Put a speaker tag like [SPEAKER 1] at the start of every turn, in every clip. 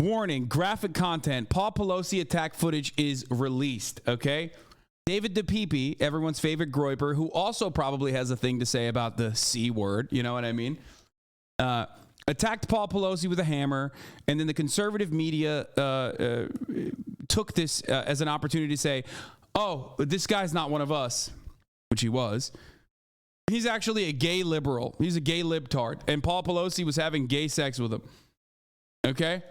[SPEAKER 1] Warning, graphic content. Paul Pelosi attack footage is released, okay? David Dapeepee, everyone's favorite groyper, who also probably has a thing to say about the C word, you know what I mean? Attacked Paul Pelosi with a hammer, and then the conservative media took this as an opportunity to say, oh, this guy's not one of us, which he was. He's actually a gay liberal. He's a gay libtard, and Paul Pelosi was having gay sex with him, okay?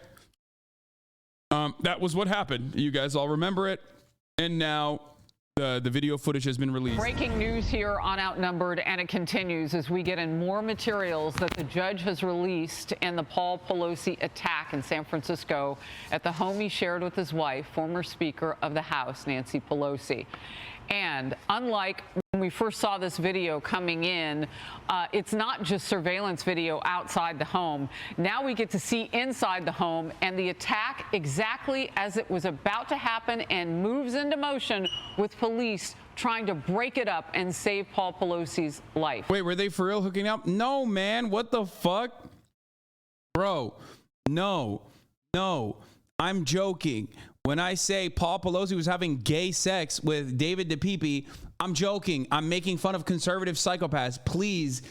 [SPEAKER 1] That was what happened. You guys all remember it. And now the video footage has been released.
[SPEAKER 2] Breaking news here on Outnumbered, and it continues as we get in more materials that the judge has released in the Paul Pelosi attack in San Francisco at the home he shared with his wife, former Speaker of the House, Nancy Pelosi. And unlike when we first saw this video coming in, it's not just surveillance video outside the home. Now we get to see inside the home and the attack exactly as it was about to happen and moves into motion with police trying to break it up and save Paul Pelosi's life.
[SPEAKER 1] Wait, were they for real hooking up? No, man. What the fuck? Bro, no. I'm joking. When I say Paul Pelosi was having gay sex with David Dapeepee, I'm joking. I'm making fun of conservative psychopaths. Please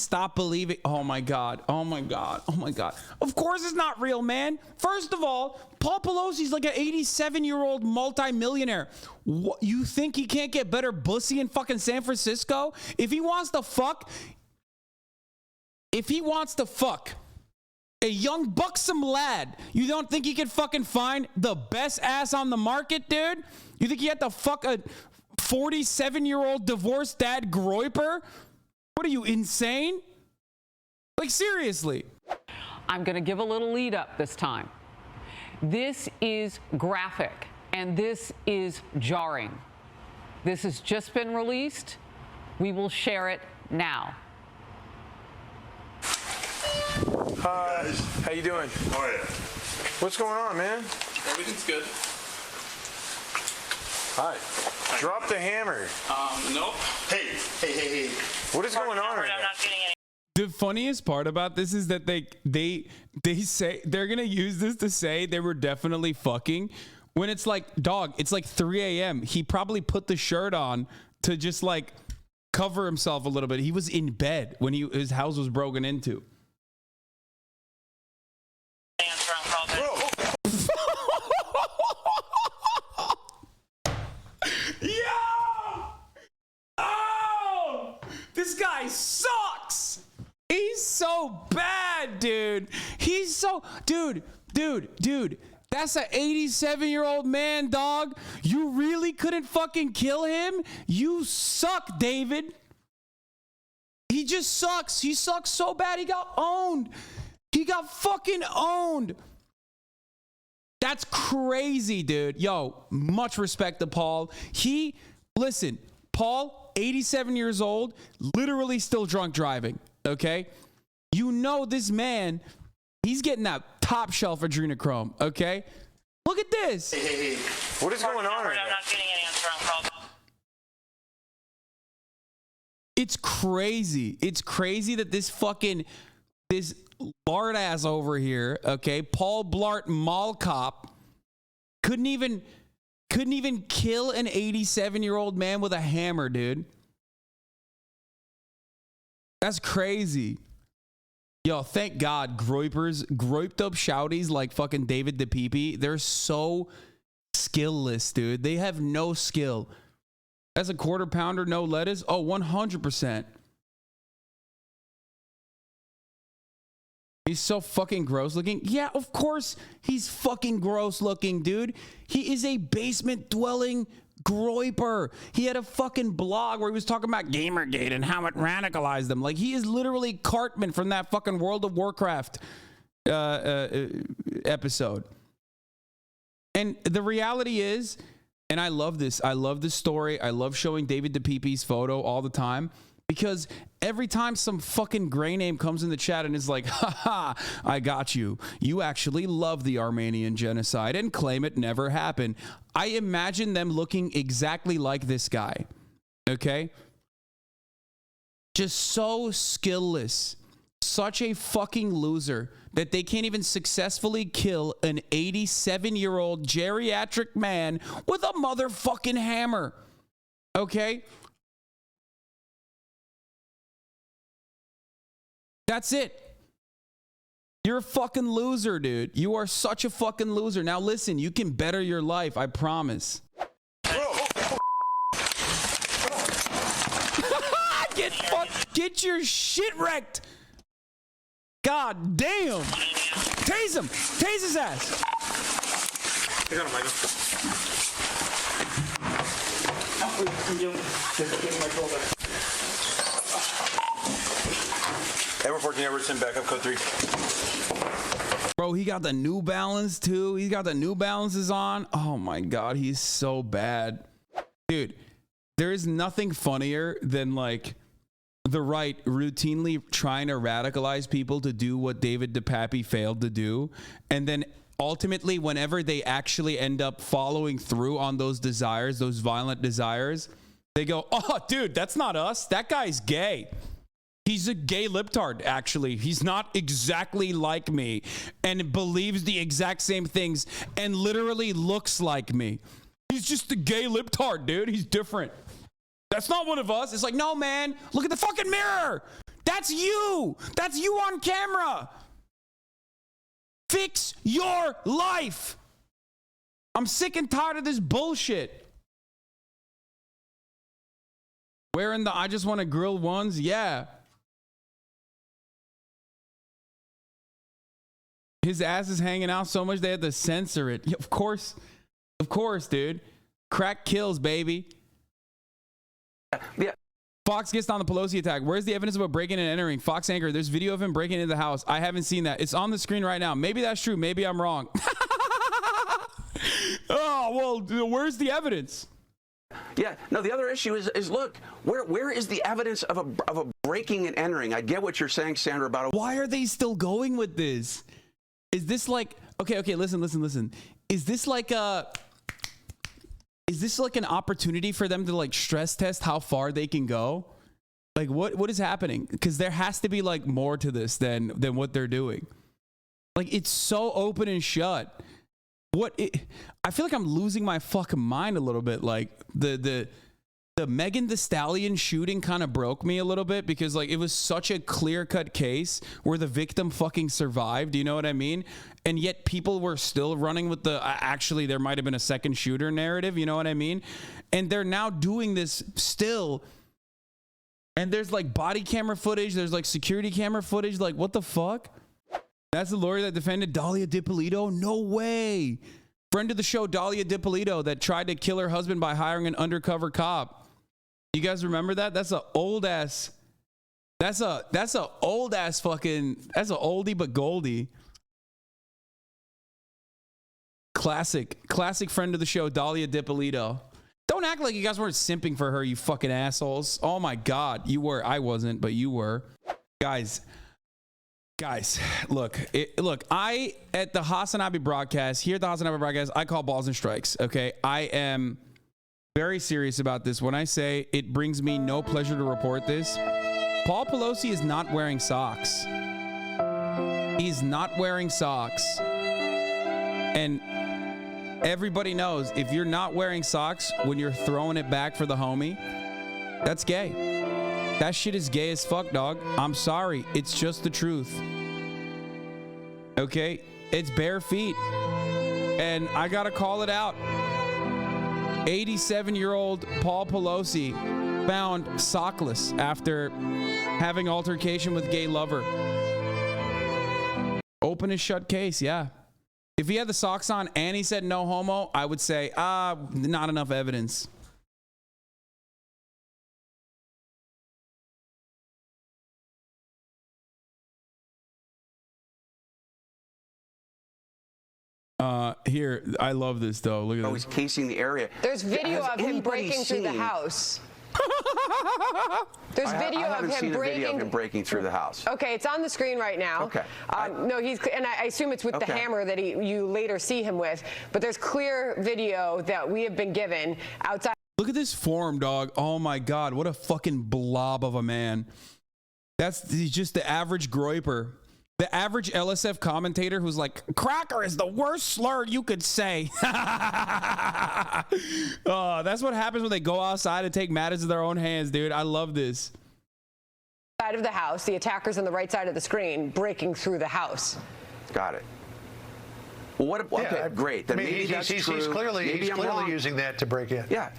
[SPEAKER 1] stop believing. Oh my God. Of course it's not real, man. First of all, Paul Pelosi's like an 87-year-old multimillionaire. What, you think he can't get better pussy in fucking San Francisco? If he wants to fuck a young buxom lad, you don't think he could fucking find the best ass on the market, dude? You think he had to fuck a 47-year-old divorced dad groyper? What are you, insane? Like, seriously.
[SPEAKER 2] I'm going to give a little lead up this time. This is graphic and this is jarring. This has just been released. We will share it now.
[SPEAKER 3] Hi, how you doing?
[SPEAKER 4] How are you?
[SPEAKER 3] What's going on, man?
[SPEAKER 4] Everything's good.
[SPEAKER 3] Hi. Drop the hammer.
[SPEAKER 4] Nope. Hey.
[SPEAKER 3] What is going on right now?
[SPEAKER 1] The funniest part about this is that they say they're gonna use this to say they were definitely fucking, when it's like, dog, it's like 3 a.m. He probably put the shirt on to just like cover himself a little bit. He was in bed when his house was broken into. This guy sucks. He's so bad, dude. He's so, dude. That's an 87-year-old man, dog. You really couldn't fucking kill him? You suck, David. He just sucks. He sucks so bad. He got owned. He got fucking owned. That's crazy, dude. Yo, much respect to Paul. Listen, Paul, 87 years old, literally still drunk driving, okay? You know this man, he's getting that top shelf adrenochrome, okay? Look at this.
[SPEAKER 3] Hey. What is going on right now?
[SPEAKER 5] I'm not getting an answer on call.
[SPEAKER 1] It's crazy. It's crazy that this lard ass over here, okay, Paul Blart Mall Cop, couldn't even kill an 87-year-old man with a hammer, dude. That's crazy. Yo, thank God groiped up shouties like fucking David Dapeepee, they're so skillless, dude. They have no skill. As a quarter pounder, no lettuce? Oh, 100%. He's so fucking gross looking. Yeah, of course he's fucking gross looking, dude. He is a basement dwelling groyper. He had a fucking blog where he was talking about Gamergate and how it radicalized them. Like, he is literally Cartman from that fucking World of Warcraft episode. And the reality is, and I love this story. I love showing David Dapeepee's photo all the time, because every time some fucking gray name comes in the chat and is like, haha, I got you. You actually love the Armenian genocide and claim it never happened. I imagine them looking exactly like this guy. Okay? Just so skillless. such a fucking loser that they can't even successfully kill an 87-year-old geriatric man with a motherfucking hammer. Okay? That's it. You're a fucking loser, dude. You are such a fucking loser. Now listen, you can better your life, I promise. Get your shit wrecked. God damn. Tase him. Tase his ass.
[SPEAKER 3] I got him, Michael. Ever 14, Everton, backup code 3.
[SPEAKER 1] Bro, he got the New Balance too. He's got the New Balances on. Oh my God, he's so bad. Dude, there is nothing funnier than like the right routinely trying to radicalize people to do what David Dapeepee failed to do. And then ultimately, whenever they actually end up following through on those desires, those violent desires, they go, oh, dude, that's not us. That guy's gay. He's a gay libtard, actually. He's not exactly like me and believes the exact same things and literally looks like me. He's just a gay libtard, dude. He's different. That's not one of us. It's like, no, man, look at the fucking mirror. That's you. That's you on camera. Fix your life. I'm sick and tired of this bullshit. Wearing the I just want to grill ones? Yeah. His ass is hanging out so much they had to censor it. Yeah, of course, dude. Crack kills, baby.
[SPEAKER 5] Yeah.
[SPEAKER 1] Fox gets on the Pelosi attack. Where's the evidence about breaking and entering? Fox anchor, there's video of him breaking into the house. I haven't seen that. It's on the screen right now. Maybe that's true. Maybe I'm wrong. Oh, well, where's the evidence?
[SPEAKER 5] Yeah. No, the other issue is look, where is the evidence of a breaking and entering? I get what you're saying, Sandra, about
[SPEAKER 1] Why are they still going with this? Is this like, okay, listen. Is this like an opportunity for them to like stress test how far they can go? Like what is happening? Because there has to be like more to this than what they're doing. Like it's so open and shut. I feel like I'm losing my fucking mind a little bit. Like the Megan Thee Stallion shooting kind of broke me a little bit because like it was such a clear-cut case where the victim fucking survived. You know what I mean? And yet people were still running with the actually there might have been a second shooter narrative. You know what I mean? And they're now doing this still. And there's like body camera footage. There's like security camera footage. Like what the fuck? That's the lawyer that defended Dalia Dippolito? No way. Friend of the show, Dalia Dippolito, that tried to kill her husband by hiring an undercover cop. You guys remember that? That's an old ass. That's a old ass fucking. That's an oldie but goldie. Classic friend of the show, Dalia Dippolito. Don't act like you guys weren't simping for her, you fucking assholes. Oh my God, you were. I wasn't, but you were. Guys, look, I, at the Hasanabi broadcast, here at the Hasanabi broadcast, I call balls and strikes, okay? I am very serious about this when I say it brings me no pleasure to report this. Paul Pelosi is not wearing socks. He's not wearing socks. And everybody knows if you're not wearing socks when you're throwing it back for the homie, that's gay. That shit is gay as fuck, dog. I'm sorry. It's just the truth. Okay? It's bare feet. And I gotta call it out. 87-year-old Paul Pelosi found sockless after having altercation with gay lover. Open and shut case, yeah. If he had the socks on and he said no homo, I would say, not enough evidence. Here, I love this though. Look at
[SPEAKER 5] always
[SPEAKER 1] this.
[SPEAKER 5] casing the area.
[SPEAKER 6] There's video of him breaking through the house. There's video of him breaking
[SPEAKER 5] through the house.
[SPEAKER 6] Okay, it's on the screen right now.
[SPEAKER 5] Okay.
[SPEAKER 6] No, and I assume it's with the hammer that you later see him with. But there's clear video that we have been given outside.
[SPEAKER 1] Look at this form, dog. Oh my God, what a fucking blob of a man. He's just the average groyper. The average LSF commentator who's like, cracker is the worst slur you could say. That's what happens when they go outside and take matters in their own hands, dude. I love this.
[SPEAKER 6] Side of the house, the attackers on the right side of the screen breaking through the house.
[SPEAKER 5] Got it. Well, okay, great. Then maybe that's true.
[SPEAKER 7] He's clearly using that to break in.
[SPEAKER 5] Yeah.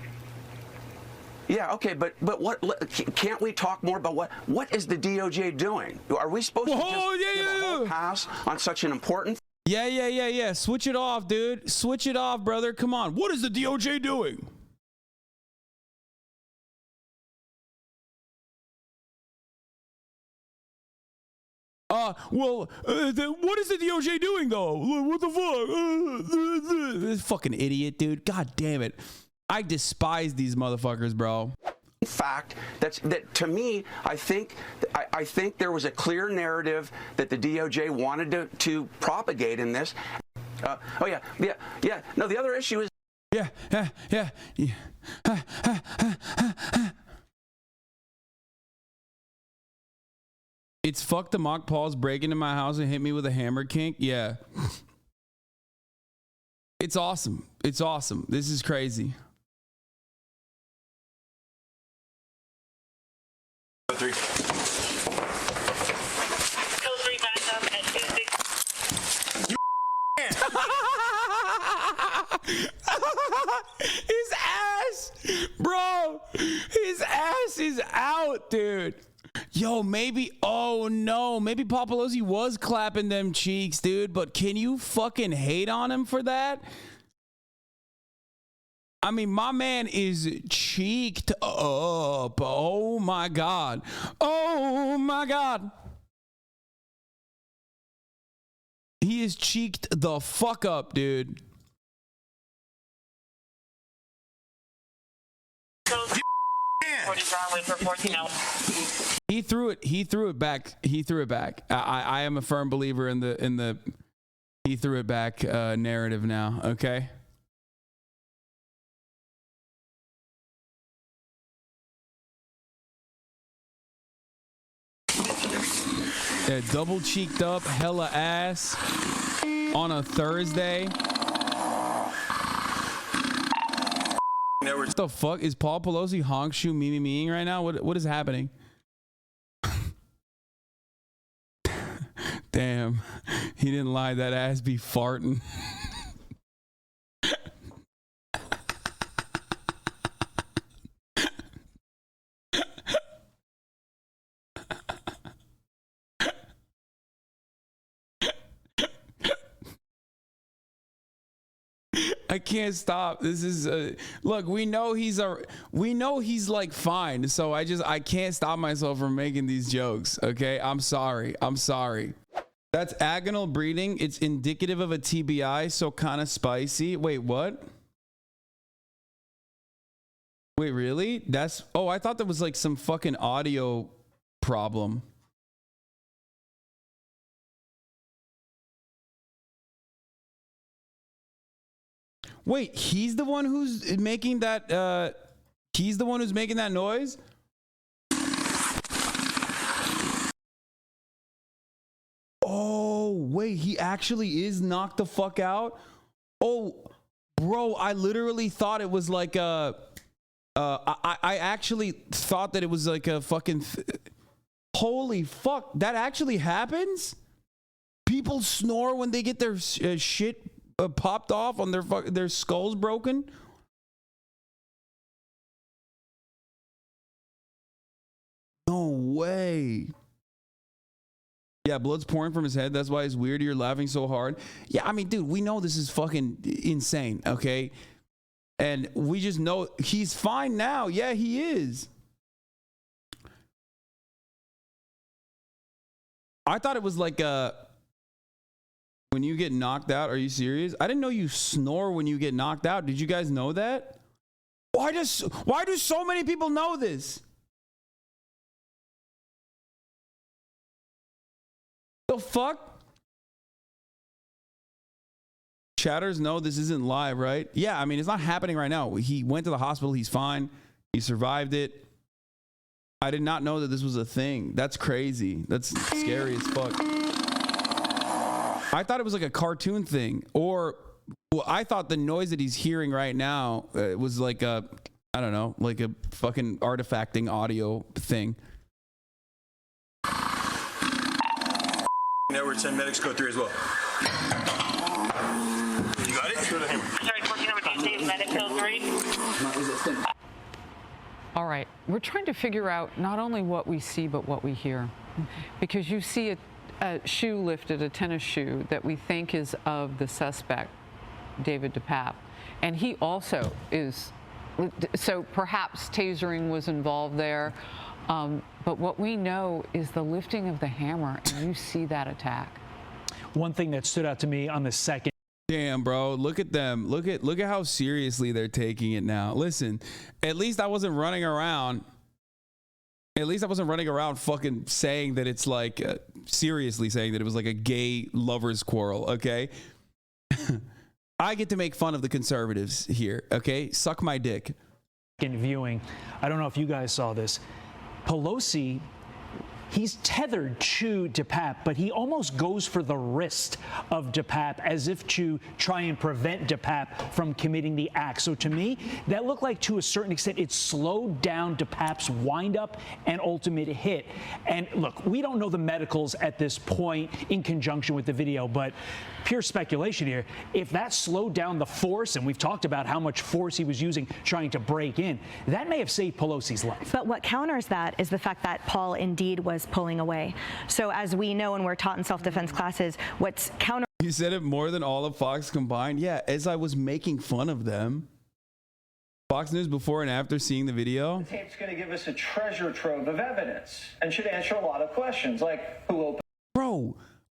[SPEAKER 5] Yeah, okay, but what? Can't we talk more about what is the DOJ doing? Are we supposed to just give a whole pass on such an important?
[SPEAKER 1] Yeah. Switch it off, dude. Switch it off, brother. Come on. What is the DOJ doing? What is the DOJ doing though? What the fuck? This fucking idiot, dude. God damn it. I despise these motherfuckers, bro.
[SPEAKER 5] Fact that to me, I think there was a clear narrative that the DOJ wanted to propagate in this. No, the other issue is
[SPEAKER 1] yeah. It's fuck the mock Paul's break into my house and hit me with a hammer kink. Yeah. It's awesome. It's awesome. This is crazy.
[SPEAKER 3] Code 3.
[SPEAKER 8] Code 3 back up at 26.
[SPEAKER 1] His ass, bro. His ass is out, dude. Yo, maybe, oh no, maybe Paul Pelosi was clapping them cheeks, dude, but can you fucking hate on him for that? I mean, my man is cheeked up. Oh my God. Oh my God. He is cheeked the fuck up, dude. He threw it back. I am a firm believer in the he threw it back narrative now, okay? Yeah, double cheeked up, hella ass on a Thursday. What the fuck is Paul Pelosi honk shoe memeing right now? What is happening? Damn, he didn't lie. That ass be farting. I can't stop. This is look, we know he's like fine. So I can't stop myself from making these jokes. Okay, I'm sorry. That's agonal breeding. It's indicative of a TBI, so kind of spicy. Wait, what? Wait, really? I thought that was like some fucking audio problem. Wait, he's the one who's making that noise? Oh, wait, he actually is knocked the fuck out? Oh, bro, I literally thought it was like I actually thought that it was like a fucking holy fuck, that actually happens? People snore when they get their shit popped off on their skulls broken. No way. Yeah, blood's pouring from his head. That's why it's weird you're laughing so hard. Yeah, I mean, dude, we know this is fucking insane, okay? And we just know he's fine now. Yeah, he is. I thought it was like when you get knocked out. Are you serious? I didn't know you snore when you get knocked out. Did you guys know that? Why do so many people know this? The fuck? Chatters, no, this isn't live, right? Yeah, I mean, it's not happening right now. He went to the hospital. He's fine. He survived it. I did not know that this was a thing. That's crazy. That's scary as fuck. I thought it was like a cartoon thing, or well, I thought the noise that he's hearing right now was like a, I don't know, like a fucking artifacting audio thing.
[SPEAKER 3] Network 10 medics code 3 as well. You got it?
[SPEAKER 8] Sorry, 14 number 2, medic code 3.
[SPEAKER 2] All right, we're trying to figure out not only what we see, but what we hear. Because you see a shoe lifted, a tennis shoe, that we think is of the suspect, David Dapeepee. And he also is, so perhaps tasering was involved there. But what we know is the lifting of the hammer, and you see that attack.
[SPEAKER 9] One thing that stood out to me on the second.
[SPEAKER 1] Damn, bro, look at them. Look at how seriously they're taking it now. Listen, at least I wasn't running around. At least I wasn't running around fucking saying that it's like, seriously saying that it was like a gay lovers quarrel, okay? I get to make fun of the conservatives here, okay? Suck my dick.
[SPEAKER 9] In viewing, I don't know if you guys saw this. Pelosi, he's tethered to Dapeepee, but he almost goes for the wrist of Dapeepee as if to try and prevent Dapeepee from committing the act. So to me, that looked like to a certain extent it slowed down Dapeepe's windup and ultimate hit. And look, we don't know the medicals at this point in conjunction with the video, but pure speculation here. If that slowed down the force, and we've talked about how much force he was using trying to break in, that may have saved Pelosi's life.
[SPEAKER 10] But what counters that is the fact that Paul indeed was pulling away. So as we know and we're taught in self-defense classes, what's counter...
[SPEAKER 1] You said it more than all of Fox combined? Yeah, as I was making fun of them. Fox News before and after seeing the video.
[SPEAKER 11] The tape's going to give us a treasure trove of evidence and should answer a lot of questions, like who opened...
[SPEAKER 1] Bro,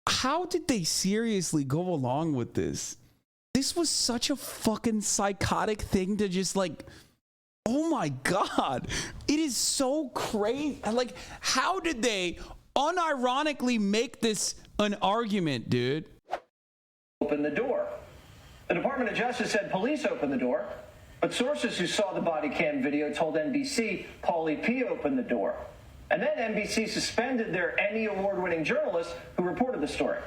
[SPEAKER 1] how did they seriously go along with this? This was such a fucking psychotic thing to just like... Oh my God, it is so crazy. Like, how did they unironically make this an argument, dude?
[SPEAKER 11] Open the door. The Department of Justice said police opened the door, but sources who saw the body cam video told NBC Paul P. opened the door. And then NBC suspended their Emmy award-winning journalist who reported the story.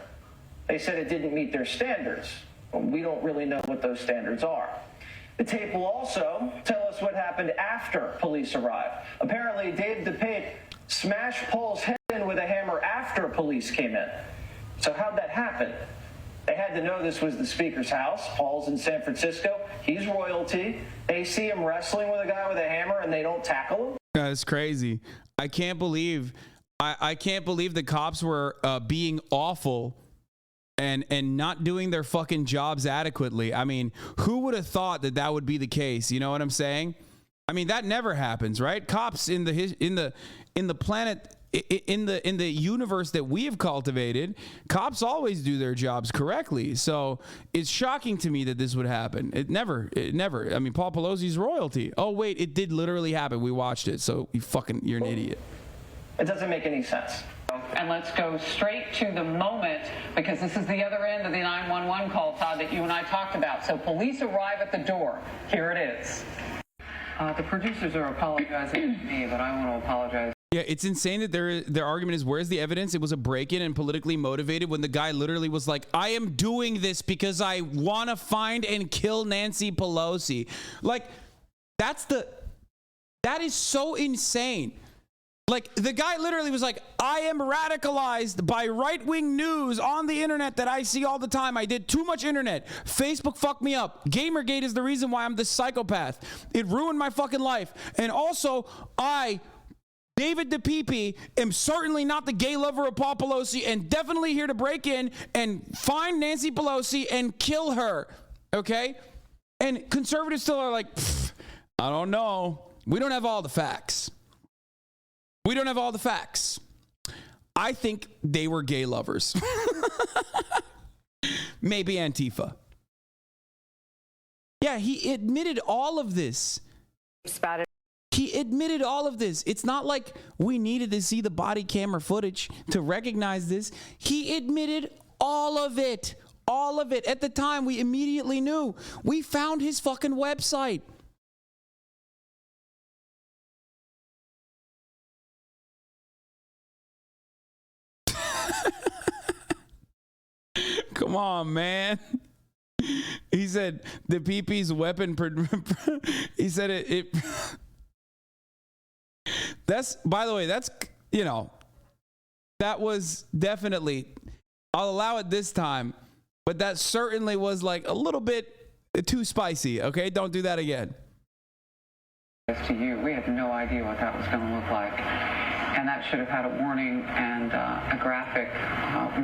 [SPEAKER 11] They said it didn't meet their standards. Well, we don't really know what those standards are. The tape will also tell us what happened after police arrived. Apparently, David Dapeepee smashed Paul's head in with a hammer after police came in. So how'd that happen? They had to know this was the speaker's house. Paul's in San Francisco. He's royalty. They see him wrestling with a guy with a hammer and they don't tackle him.
[SPEAKER 1] That's crazy. I can't believe the cops were being awful and not doing their fucking jobs adequately. I mean, who would have thought that that would be the case? You know what I'm saying? I mean, that never happens, right? Cops in the planet, in the universe that we have cultivated, cops always do their jobs correctly. So it's shocking to me that this would happen. It never. I mean, Paul Pelosi's royalty. Oh wait, it did literally happen. We watched it. So you're an idiot.
[SPEAKER 11] It doesn't make any sense.
[SPEAKER 2] And let's go straight to the moment, because this is the other end of the 911 call, Todd, that you and I talked about. So police arrive at the door. Here it is. The producers are apologizing to me, but I want to apologize.
[SPEAKER 1] Yeah, it's insane that their argument is, where's the evidence? It was a break-in and politically motivated, when the guy literally was like, I am doing this because I want to find and kill Nancy Pelosi. Like, that is so insane. Like, the guy literally was like, I am radicalized by right-wing news on the internet that I see all the time. I did too much internet. Facebook fucked me up. Gamergate is the reason why I'm this psychopath. It ruined my fucking life. And also, David Dapeepee, am certainly not the gay lover of Paul Pelosi, and definitely here to break in and find Nancy Pelosi and kill her. Okay? And conservatives still are like, I don't know. We don't have all the facts. We don't have all the facts. I think they were gay lovers. Maybe Antifa. Yeah, he admitted all of this. He admitted all of this. It's not like we needed to see the body camera footage to recognize this. He admitted all of it. All of it. At the time, we immediately knew. We found his fucking website. Come on, man. He said Dapeepee's weapon. He said it. That's, by the way, that's, you know, that was definitely, I'll allow it this time, but that certainly was like a little bit too spicy. Okay, don't do that again.
[SPEAKER 2] To you, we had no idea what that was going to look like. And that should have had a warning and a graphic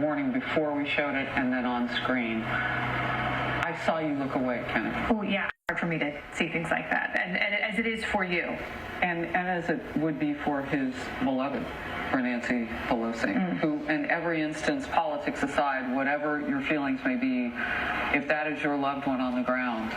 [SPEAKER 2] warning before we showed it and then on screen. I saw you look away, Kenny.
[SPEAKER 12] Oh, yeah. Hard for me to see things like that, and as it is for you.
[SPEAKER 2] And as it would be for his beloved, for Nancy Pelosi, who in every instance, politics aside, whatever your feelings may be, if that is your loved one on the ground,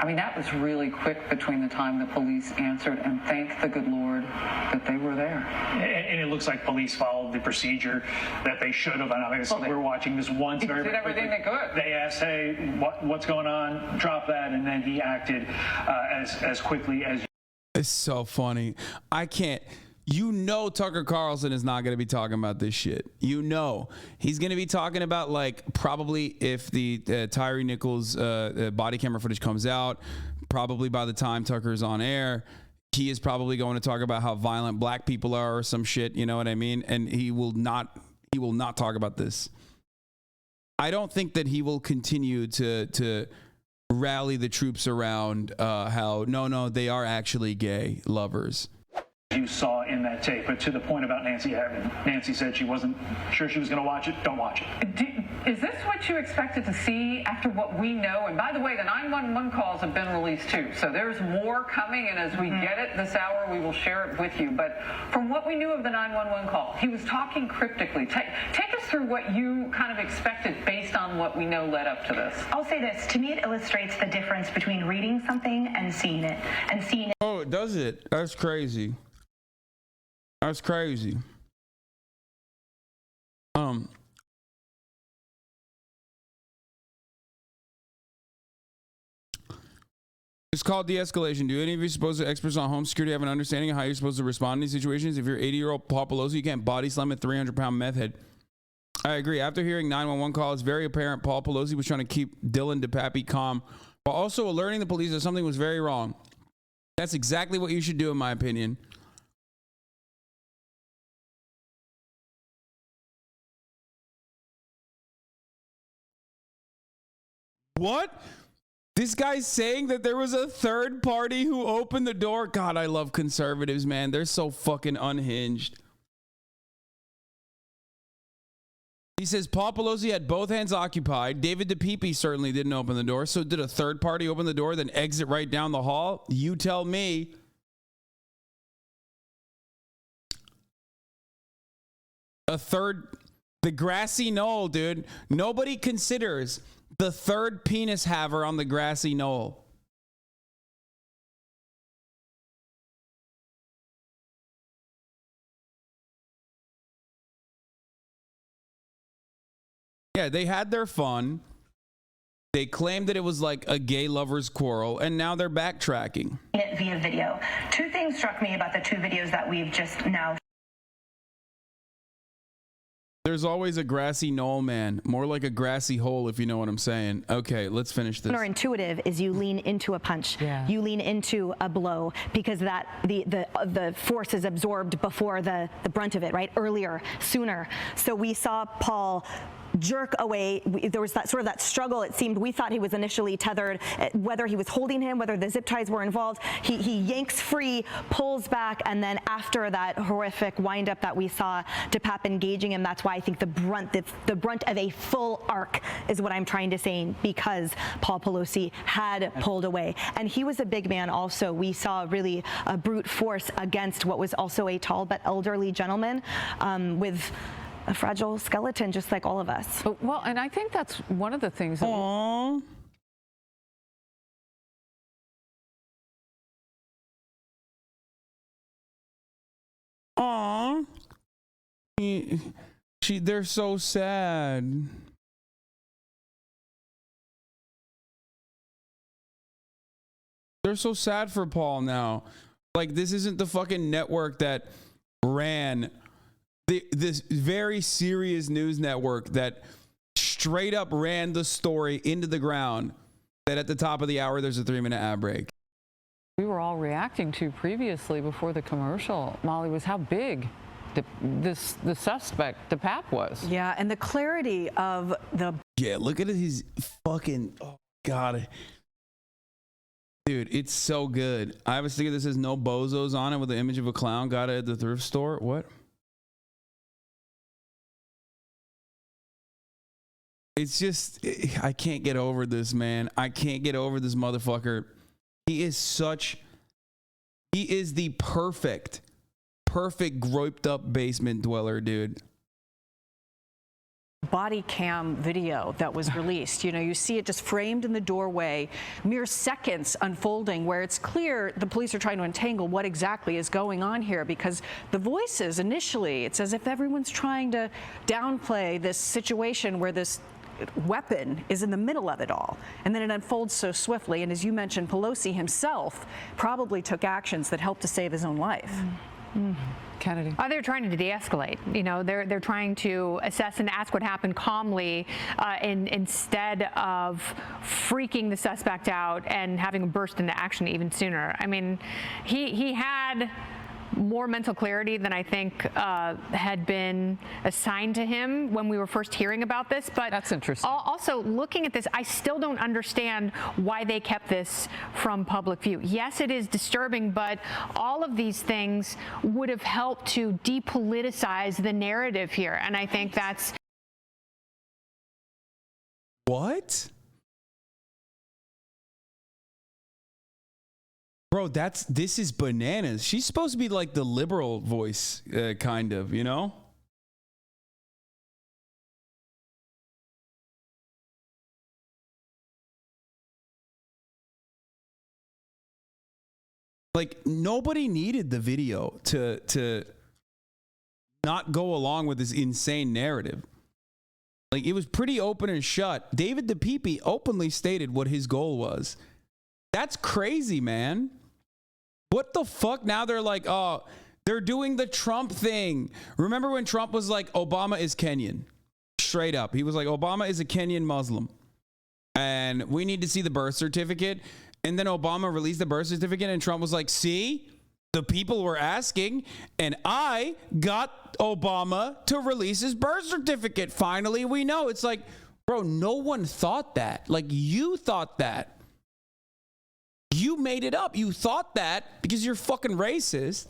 [SPEAKER 2] I mean, that was really quick between the time the police answered, and thank the good Lord that they were there.
[SPEAKER 9] And it looks like police followed the procedure that they should have. And obviously, we're watching this once.
[SPEAKER 2] He did everything they could.
[SPEAKER 9] They asked, hey, what's going on? Drop that. And then he acted as quickly as.
[SPEAKER 1] It's so funny. I can't. You know Tucker Carlson is not going to be talking about this shit. You know. He's going to be talking about, like, probably if the Tyree Nichols body camera footage comes out, probably by the time Tucker's on air, he is probably going to talk about how violent black people are or some shit, you know what I mean? And he will not talk about this. I don't think that he will continue to rally the troops around how, no, they are actually gay lovers.
[SPEAKER 9] You saw in that tape, but to the point about Nancy having, Nancy said she wasn't sure she was going to watch it. Don't watch it.
[SPEAKER 2] Is this what you expected to see after what we know? And by the way, the 911 calls have been released too, so there's more coming, and as we get it this hour, we will share it with you. But from what we knew of the 911 call, he was talking cryptically. Take us through what you kind of expected based on what we know led up to this.
[SPEAKER 12] I'll say this. To me, it illustrates the difference between reading something and seeing it.
[SPEAKER 1] Oh, does it? That's crazy. That's crazy. It's called de-escalation. Do any of you supposed experts on home security have an understanding of how you're supposed to respond in these situations? If you're 80-year-old Paul Pelosi, you can't body slam a 300-pound meth head. I agree. After hearing 911 call, it's very apparent Paul Pelosi was trying to keep Dylan Dapeepee calm while also alerting the police that something was very wrong. That's exactly what you should do, in my opinion. What? This guy's saying that there was a third party who opened the door. God, I love conservatives, man. They're so fucking unhinged. He says Paul Pelosi had both hands occupied. David Dapeepee certainly didn't open the door. So did a third party open the door, then exit right down the hall? You tell me. The grassy knoll, dude. Nobody considers the third penis haver on the grassy knoll. Yeah, they had their fun. They claimed that it was like a gay lover's quarrel, and now they're backtracking.
[SPEAKER 12] Via video. Two things struck me about the two videos that we've just now.
[SPEAKER 1] There's always a grassy knoll, man. More like a grassy hole, if you know what I'm saying. Okay, let's finish this.
[SPEAKER 10] Counterintuitive is you lean into a punch. Yeah. You lean into a blow because that the force is absorbed before the brunt of it, right? Earlier, sooner. So we saw Paul jerk away. There was that sort of that struggle. It seemed we thought he was initially tethered, whether he was holding him, whether the zip ties were involved. He yanks free, pulls back, and then after that horrific windup that we saw Dapeepee engaging him, that's why I think the brunt of a full arc is what I'm trying to say, because Paul Pelosi had pulled away, and he was a big man. Also, we saw really a brute force against what was also a tall but elderly gentleman with a fragile skeleton, just like all of us.
[SPEAKER 2] Well, and I think that's one of the things.
[SPEAKER 1] Aww. Aww. They're so sad. They're so sad for Paul now. Like, this isn't the fucking network that ran this very serious news network that straight up ran the story into the ground that at the top of the hour there's a 3-minute ad break.
[SPEAKER 2] We were all reacting to previously before the commercial, Molly, was how big the suspect, Dapeepee, was.
[SPEAKER 13] Yeah, and the clarity of the...
[SPEAKER 1] Yeah, look at his fucking... Oh, God. Dude, it's so good. I have a sticker that says no bozos on it with the image of a clown. Got it at the thrift store. What? It's just... I can't get over this, man. I can't get over this motherfucker. He is the perfect groiped up basement dweller, dude.
[SPEAKER 13] Body cam video that was released. You know, you see it just framed in the doorway, mere seconds unfolding, where it's clear the police are trying to untangle what exactly is going on here, because the voices initially, it's as if everyone's trying to downplay this situation where this weapon is in the middle of it all, and then it unfolds so swiftly. And as you mentioned, Pelosi himself probably took actions that helped to save his own life.
[SPEAKER 2] Kennedy.
[SPEAKER 14] They're trying to de-escalate. You know, they're trying to assess and ask what happened calmly, instead of freaking the suspect out and having him burst into action even sooner. I mean, he had more mental clarity than I think had been assigned to him when we were first hearing about this. But
[SPEAKER 2] that's interesting.
[SPEAKER 14] Also, looking at this, I still don't understand why they kept this from public view. Yes, it is disturbing, but all of these things would have helped to depoliticize the narrative here. And I think that's...
[SPEAKER 1] What? Bro, this is bananas. She's supposed to be like the liberal voice, kind of, you know? Like, nobody needed the video to not go along with this insane narrative. Like, it was pretty open and shut. David Dapeepee openly stated what his goal was. That's crazy, man. What the fuck? Now they're like, oh, they're doing the Trump thing. Remember when Trump was like, Obama is Kenyan? Straight up. He was like, Obama is a Kenyan Muslim. And we need to see the birth certificate. And then Obama released the birth certificate and Trump was like, see, the people were asking. And I got Obama to release his birth certificate. Finally, we know. It's like, bro, no one thought that. Like, you thought that. You made it up. You thought that because you're fucking racist.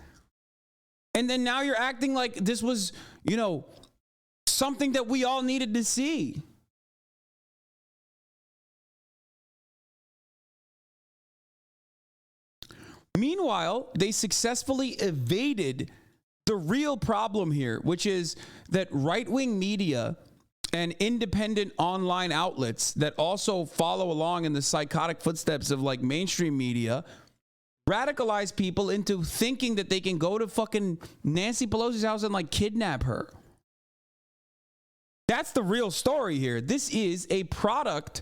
[SPEAKER 1] And then now you're acting like this was, you know, something that we all needed to see. Meanwhile, they successfully evaded the real problem here, which is that right-wing media and independent online outlets that also follow along in the psychotic footsteps of like mainstream media radicalize people into thinking that they can go to fucking Nancy Pelosi's house and like kidnap her. That's the real story here. This is a product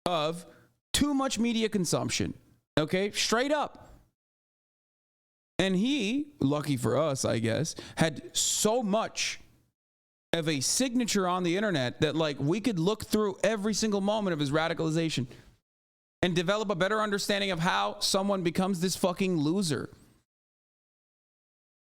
[SPEAKER 1] of too much media consumption. Okay, straight up. And he, lucky for us, I guess, had so much of a signature on the internet that like we could look through every single moment of his radicalization and develop a better understanding of how someone becomes this fucking loser.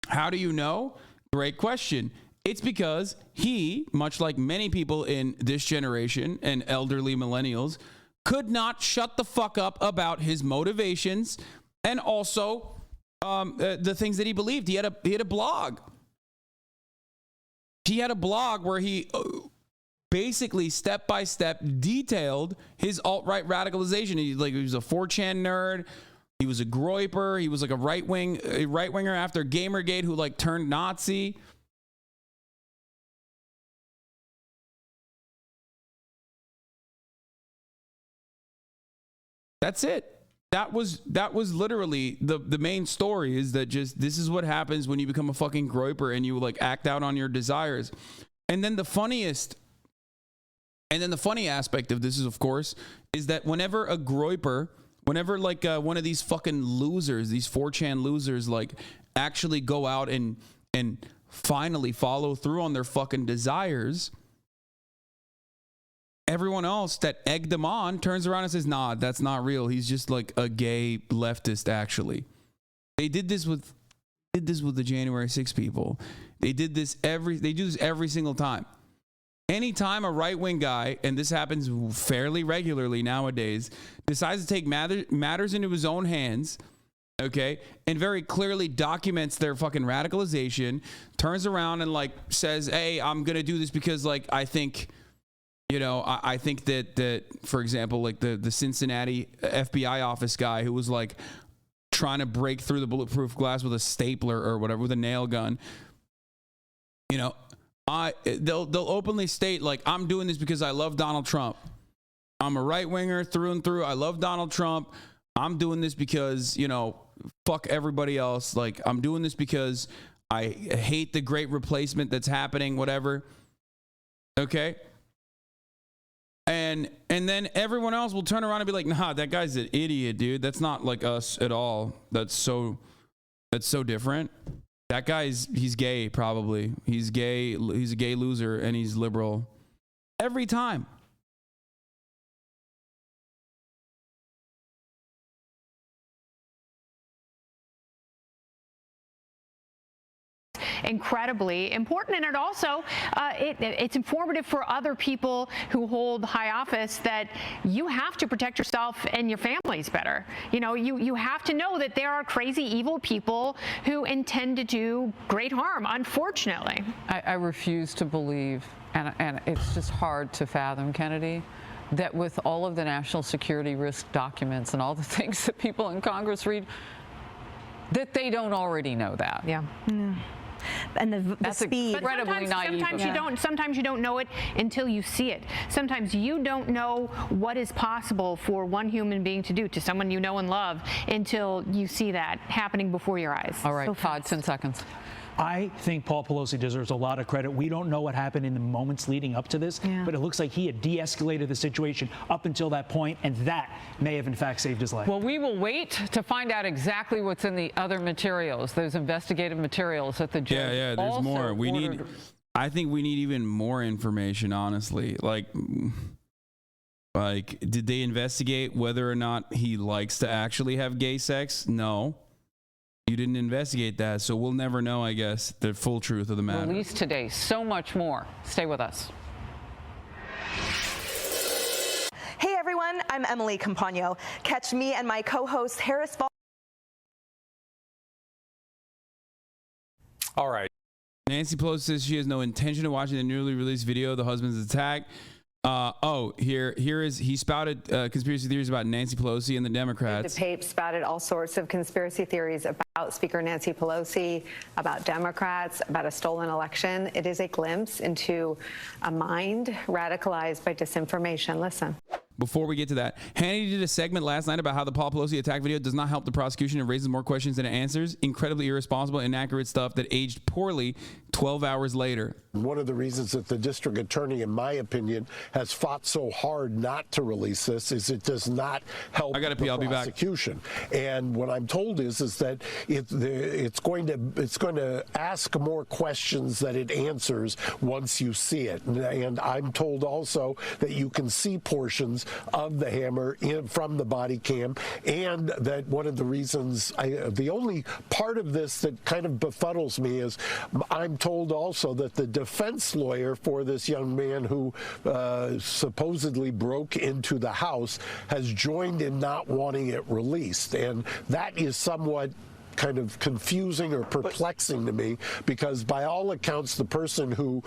[SPEAKER 1] How do you know? Great question. It's because he, much like many people in this generation and elderly millennials, could not shut the fuck up about his motivations and also the things that he believed. He had a blog. He had a blog where he basically step by step detailed his alt-right radicalization. He was a 4chan nerd. He was a groyper. He was like a right-winger after Gamergate who like turned Nazi. That's it. That was literally the main story, is that just this is what happens when you become a fucking groyper and you like act out on your desires. And then the funny aspect of this is, of course, is that whenever a groyper, whenever like one of these fucking losers, these 4chan losers, like actually go out and finally follow through on their fucking desires, everyone else that egged them on turns around and says, nah, that's not real. He's just like a gay leftist, actually. They did this with the January 6 people. They do this every single time. Anytime a right-wing guy, and this happens fairly regularly nowadays, decides to take matters into his own hands, okay, and very clearly documents their fucking radicalization, turns around and like says, hey, I'm going to do this because like I think, you know, I think that for example, like the Cincinnati FBI office guy who was like trying to break through the bulletproof glass with a stapler or whatever, with a nail gun, you know, they'll openly state like, I'm doing this because I love Donald Trump. I'm a right winger through and through. I love Donald Trump. I'm doing this because, you know, fuck everybody else. Like, I'm doing this because I hate the great replacement that's happening, whatever. Okay. And then everyone else will turn around and be like, nah, that guy's an idiot, dude. That's not like us at all. That's so different. That he's gay, probably. He's gay. He's a gay loser and he's liberal. Every time.
[SPEAKER 14] Incredibly important, and it also it's informative for other people who hold high office that you have to protect yourself and your families better. You know, you have to know that there are crazy, evil people who intend to do great harm, unfortunately.
[SPEAKER 2] I refuse to believe, and it's just hard to fathom, Kennedy, that with all of the national security risk documents and all the things that people in Congress read, that they don't already know that.
[SPEAKER 14] Yeah.
[SPEAKER 10] And the speed.
[SPEAKER 2] Incredibly naive.
[SPEAKER 14] Sometimes you don't know it until you see it. Sometimes you don't know what is possible for one human being to do to someone you know and love until you see that happening before your eyes.
[SPEAKER 2] All right, Todd, 10 seconds.
[SPEAKER 9] I think Paul Pelosi deserves a lot of credit. We don't know what happened in the moments leading up to this, but it looks like he had de-escalated the situation up until that point, and that may have in fact saved his life.
[SPEAKER 2] Well, we will wait to find out exactly what's in the other materials, those investigative materials that the judge
[SPEAKER 1] Yeah, there's more. I think we need even more information, honestly. Like, did they investigate whether or not he likes to actually have gay sex? No. You didn't investigate that, so we'll never know, I guess, the full truth of the matter.
[SPEAKER 2] Released today. So much more. Stay with us.
[SPEAKER 15] Hey, everyone. I'm Emily Campagno. Catch me and my co-host, Harris Ball.
[SPEAKER 1] All right. Nancy Pelosi says she has no intention of watching the newly released video of the husband's attack. He spouted conspiracy theories about Nancy Pelosi and the Democrats.
[SPEAKER 16] David Dapeepee spouted all sorts of conspiracy theories about Speaker Nancy Pelosi, about Democrats, about a stolen election. It is a glimpse into a mind radicalized by disinformation. Listen.
[SPEAKER 1] Before we get to that, Hannity did a segment last night about how the Paul Pelosi attack video does not help the prosecution and raises more questions than it answers. Incredibly irresponsible, inaccurate stuff that aged poorly 12 hours later.
[SPEAKER 17] One of the reasons that the district attorney, in my opinion, has fought so hard not to release this is it does not help the prosecution. And what I'm told is that it's going to ask more questions than it answers once you see it. And I'm told also that you can see portions of the hammer from the body cam, and that one of the reasons, the only part of this that kind of befuddles me is I'm told also that the defense lawyer for this young man who supposedly broke into the house has joined in not wanting it released, and that is somewhat kind of confusing or perplexing to me, because by all accounts the person who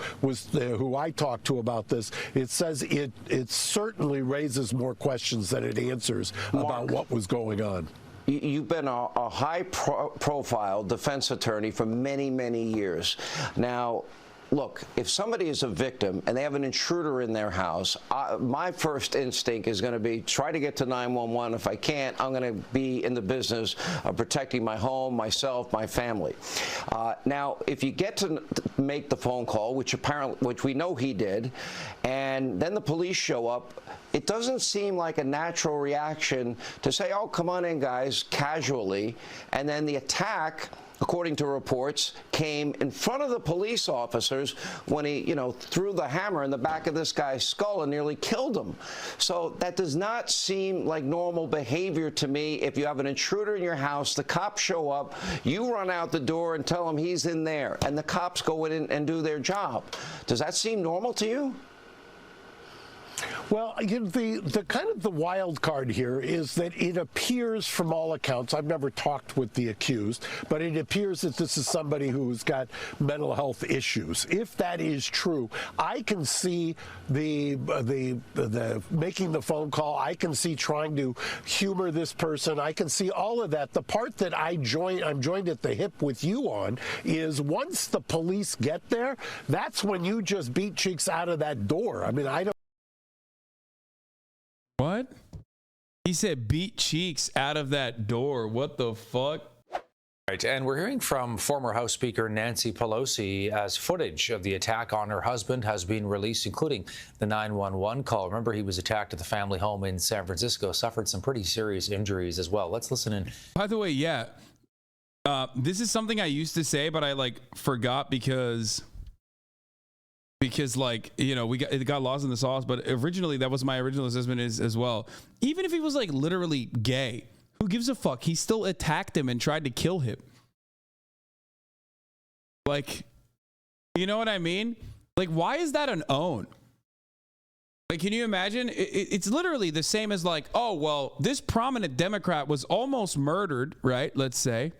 [SPEAKER 17] I talked to about this, it says it certainly raises more questions than it answers about what was going on.
[SPEAKER 18] You've been a high-profile defense attorney for many, many years. Now, look, if somebody is a victim and they have an intruder in their house, my first instinct is going to be try to get to 911. If I can't, I'm going to be in the business of protecting my home, myself, my family. Now, if you get to make the phone call, which we know he did, and then the police show up, it doesn't seem like a natural reaction to say, oh, come on in, guys, casually, and then the attack according to reports, came in front of the police officers when he, threw the hammer in the back of this guy's skull and nearly killed him. So that does not seem like normal behavior to me. If you have an intruder in your house, the cops show up, you run out the door and tell him he's in there, and the cops go in and do their job. Does that seem normal to you?
[SPEAKER 17] Well, the kind of the wild card here is that it appears from all accounts, I've never talked with the accused, but it appears that this is somebody who's got mental health issues. If that is true, I can see the making the phone call. I can see trying to humor this person. I can see all of that. The part that I'm joined at the hip with you on is once the police get there, that's when you just beat cheeks out of that door. I mean, I don't.
[SPEAKER 1] What? He said beat cheeks out of that door. What the fuck?
[SPEAKER 19] Right, and we're hearing from former House Speaker Nancy Pelosi as footage of the attack on her husband has been released, including the 911 call. Remember, he was attacked at the family home in San Francisco, suffered some pretty serious injuries as well. Let's listen in.
[SPEAKER 1] By the way, yeah, this is something I used to say, but I forgot because it got lost in the sauce. But originally, that was my original assessment as well. Even if he was literally gay, who gives a fuck? He still attacked him and tried to kill him. You know what I mean? Why is that an own? Can you imagine? It's literally the same as oh, well, this prominent Democrat was almost murdered, right? Let's say.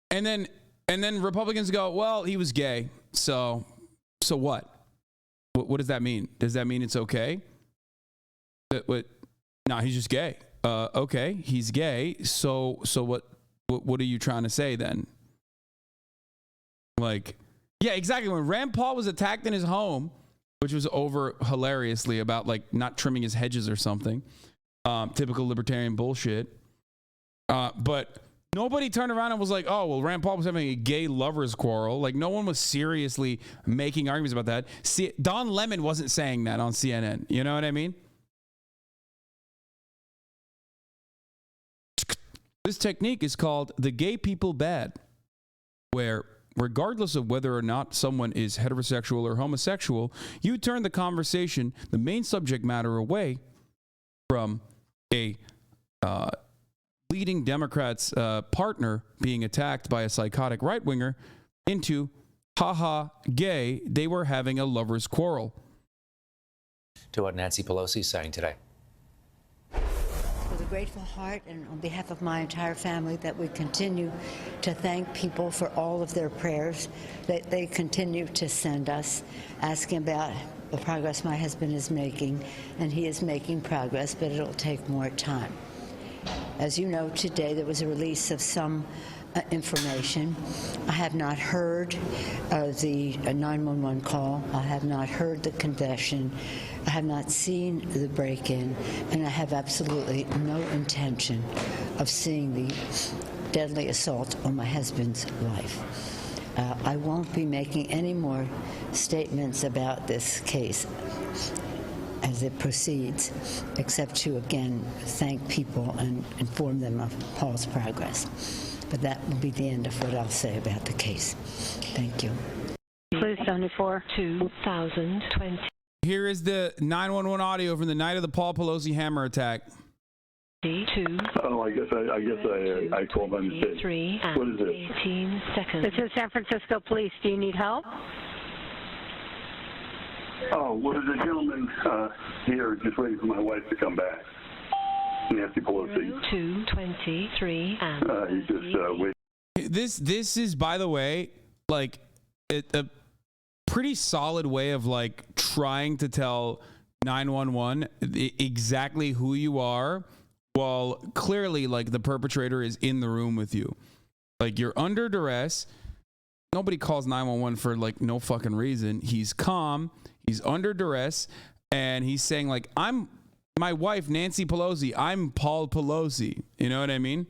[SPEAKER 1] And then Republicans go, well, he was gay. So what? What does that mean? Does that mean it's okay? No, he's just gay. Okay, he's gay. So what are you trying to say then? Yeah, exactly. When Rand Paul was attacked in his home, which was over hilariously about not trimming his hedges or something, typical libertarian bullshit. But nobody turned around and was like, oh, well, Rand Paul was having a gay lovers quarrel. No one was seriously making arguments about that. See, Don Lemon wasn't saying that on CNN. You know what I mean? This technique is called the gay people bad, where regardless of whether or not someone is heterosexual or homosexual, you turn the conversation, the main subject matter, away from a leading Democrat's partner being attacked by a psychotic right-winger into, haha, gay, they were having a lover's quarrel.
[SPEAKER 19] To what Nancy Pelosi is saying today.
[SPEAKER 20] With a grateful heart and on behalf of my entire family, that we continue to thank people for all of their prayers that they continue to send us, asking about the progress my husband is making, and he is making progress, but it'll take more time. As you know, today there was a release of some information. I have not heard the 911 call. I have not heard the confession. I have not seen the break-in, and I have absolutely no intention of seeing the deadly assault on my husband's life. I won't be making any more statements about this case as it proceeds, except to, again, thank people and inform them of Paul's progress. But that will be the end of what I'll say about the case. Thank you.
[SPEAKER 21] Blue 74, 2020.
[SPEAKER 1] Here is the 911 audio from the night of the Paul Pelosi hammer attack.
[SPEAKER 22] Oh, I guess I called by mistake. What is this?
[SPEAKER 21] 18 seconds. This is San Francisco Police. Do you need help?
[SPEAKER 22] Oh, well, there's a gentleman here just waiting for my wife to come back. Nancy Pelosi.
[SPEAKER 21] 223 and
[SPEAKER 22] he's just waiting.
[SPEAKER 1] This is, by the way, a pretty solid way of trying to tell 911 exactly who you are, while clearly the perpetrator is in the room with you. You're under duress. Nobody calls 911 for no fucking reason. He's calm. He's under duress, and he's saying I'm my wife, Nancy Pelosi. I'm Paul Pelosi. You know what I mean?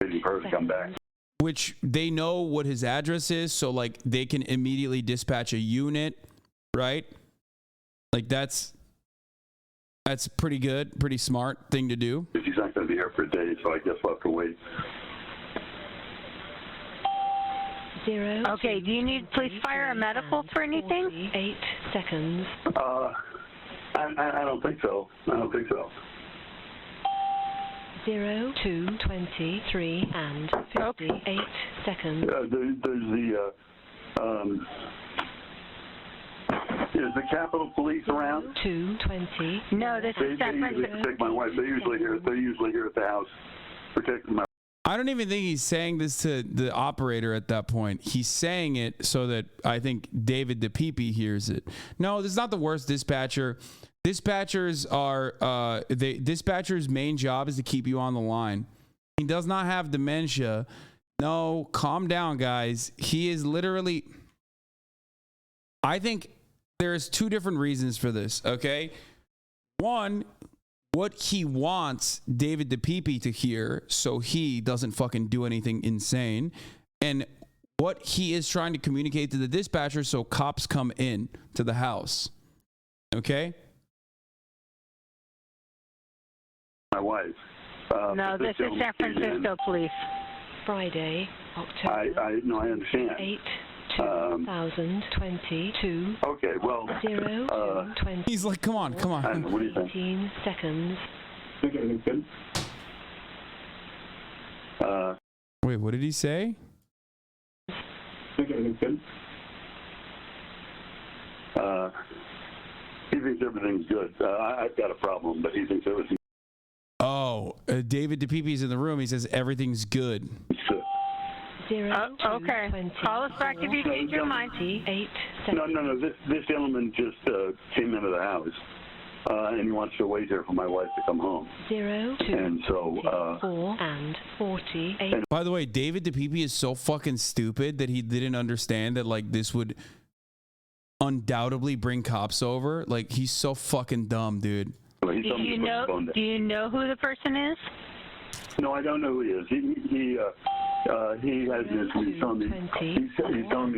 [SPEAKER 22] Waiting for her to come back.
[SPEAKER 1] Which they know what his address is, so they can immediately dispatch a unit, right? That's That's pretty good, pretty smart thing to do.
[SPEAKER 22] He's not going to be here for a day, so I guess we'll have to wait.
[SPEAKER 21] 0.
[SPEAKER 12] Okay, do you need police, fire, or medical for anything?
[SPEAKER 21] 8 seconds.
[SPEAKER 22] I don't think so. I don't think so.
[SPEAKER 21] 0, 2, 23, and 58 seconds.
[SPEAKER 22] Is the Capitol Police around?
[SPEAKER 21] 2:20.
[SPEAKER 12] No, this is San
[SPEAKER 22] They usually protect my wife. They're usually here at the house protecting my.
[SPEAKER 1] I don't even think he's saying this to the operator at that point. He's saying it so that I think David Dapeepee hears it. No, this is not the worst dispatcher. Dispatchers are dispatcher's main job is to keep you on the line. He does not have dementia. No, calm down, guys. He is literally. I think there's two different reasons for this. Okay, one, what he wants David Dapeepee to hear, so he doesn't fucking do anything insane, and what he is trying to communicate to the dispatcher, so cops come in to the house. Okay.
[SPEAKER 22] My wife.
[SPEAKER 12] No, this is San Francisco Police.
[SPEAKER 21] Friday, October.
[SPEAKER 22] I understand.
[SPEAKER 21] 8, 2022.
[SPEAKER 22] Okay, well.
[SPEAKER 21] 0, 20.
[SPEAKER 1] He's like, come on.
[SPEAKER 22] What do you think?
[SPEAKER 21] 18 seconds.
[SPEAKER 22] Think everything's good?
[SPEAKER 1] Wait, what did he say?
[SPEAKER 22] Think everything's good? He thinks everything's good. I've got a problem, but he thinks everything's.
[SPEAKER 1] Oh, David Dapeepee's in the room. He says everything's good.
[SPEAKER 21] 0, 2,
[SPEAKER 12] okay.
[SPEAKER 21] 20,
[SPEAKER 12] Call us back if you change your mind.
[SPEAKER 21] 8 seconds.
[SPEAKER 22] No. This gentleman just came into the house, and he wants to wait here for my wife to come home.
[SPEAKER 21] 0, 2,
[SPEAKER 22] and so
[SPEAKER 21] 4 and 48.
[SPEAKER 1] By the way, David Dapeepee is so fucking stupid that he didn't understand that like this would undoubtedly bring cops over. Like he's so fucking dumb, dude.
[SPEAKER 12] Do you know who the person is?
[SPEAKER 22] No, I don't know who he is. He has this. He's telling me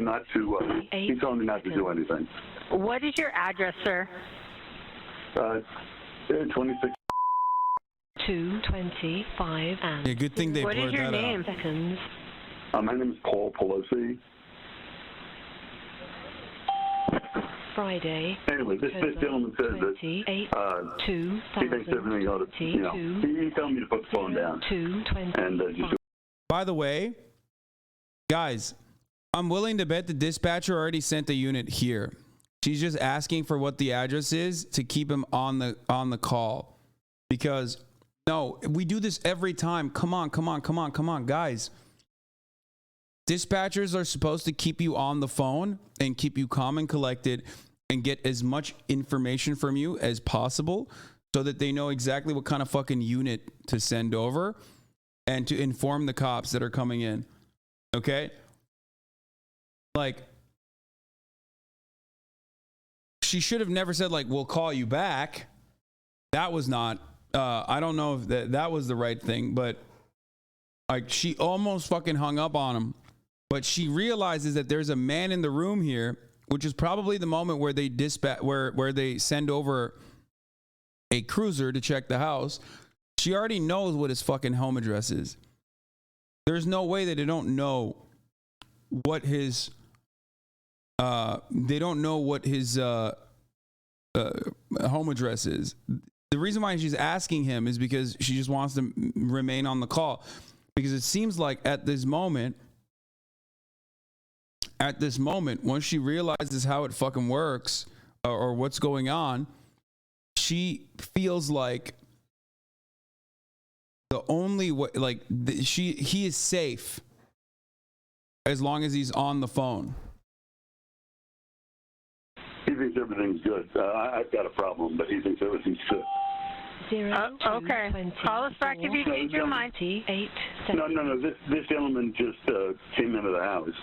[SPEAKER 22] not to. He's telling me not to do anything.
[SPEAKER 12] What is your address, sir?
[SPEAKER 22] 26.
[SPEAKER 21] 2:25 and.
[SPEAKER 1] Yeah, good thing they blurred that out.
[SPEAKER 12] What is your name?
[SPEAKER 21] Seconds.
[SPEAKER 22] My name is Paul Pelosi.
[SPEAKER 21] Friday.
[SPEAKER 22] Anyway, this gentleman says that he thinks everything ought to, he told me to put the phone down. And just.
[SPEAKER 1] By the way, guys, I'm willing to bet the dispatcher already sent a unit here. She's just asking for what the address is to keep him on the call. Because no, we do this every time. Come on, guys. Dispatchers are supposed to keep you on the phone and keep you calm and collected and get as much information from you as possible so that they know exactly what kind of fucking unit to send over and to inform the cops that are coming in. Okay? Like, she should have never said, like, we'll call you back. That was not, I don't know if that was the right thing, but like, she almost fucking hung up on him. But she realizes that there's a man in the room here, which is probably the moment where they where they send over a cruiser to check the house. She already knows what his fucking home address is. There's no way that they don't know what his home address is. The reason why she's asking him is because she just wants to remain on the call, because it seems like at this moment, once she realizes how it fucking works or what's going on, she feels like the only way, like he is safe as long as he's on the phone.
[SPEAKER 22] He thinks everything's good. I've got a problem, but he thinks everything's good.
[SPEAKER 21] 0,
[SPEAKER 12] okay.
[SPEAKER 21] 20,
[SPEAKER 12] call us back if you change your mind.
[SPEAKER 21] 8
[SPEAKER 22] No. This gentleman just came into the house.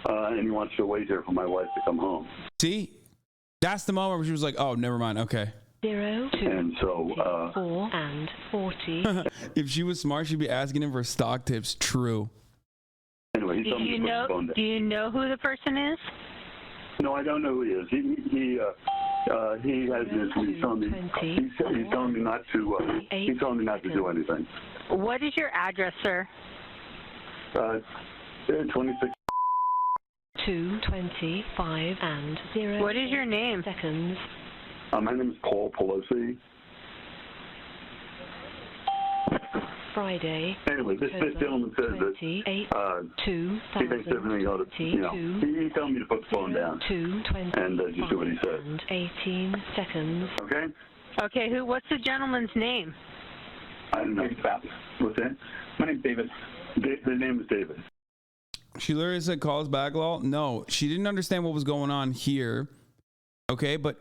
[SPEAKER 22] And he wants to wait here for my wife to come home.
[SPEAKER 1] See? That's the moment where she was like, oh, never mind. Okay.
[SPEAKER 21] 0, 2,
[SPEAKER 22] and so,
[SPEAKER 21] 4 and 40.
[SPEAKER 1] If she was smart, she'd be asking him for stock tips. True.
[SPEAKER 22] Anyway,
[SPEAKER 12] Do you know who the person is?
[SPEAKER 22] No, I don't know who he is. He has this. He's telling me not to. He's telling me not to do anything.
[SPEAKER 4] What is your address, sir?
[SPEAKER 22] 26.
[SPEAKER 21] 2:25 and 0.
[SPEAKER 4] What is your name?
[SPEAKER 21] Seconds.
[SPEAKER 22] My name is Paul Pelosi.
[SPEAKER 21] Friday.
[SPEAKER 22] Anyway, this gentleman says that he thinks everything ought to, he's telling me to put the phone down and just do what he says.
[SPEAKER 21] 18 seconds.
[SPEAKER 22] Okay?
[SPEAKER 4] Okay, what's the gentleman's name?
[SPEAKER 22] I don't know. What's that? My name's David. The name is David.
[SPEAKER 1] She literally said calls back law. No, she didn't understand what was going on here. Okay, but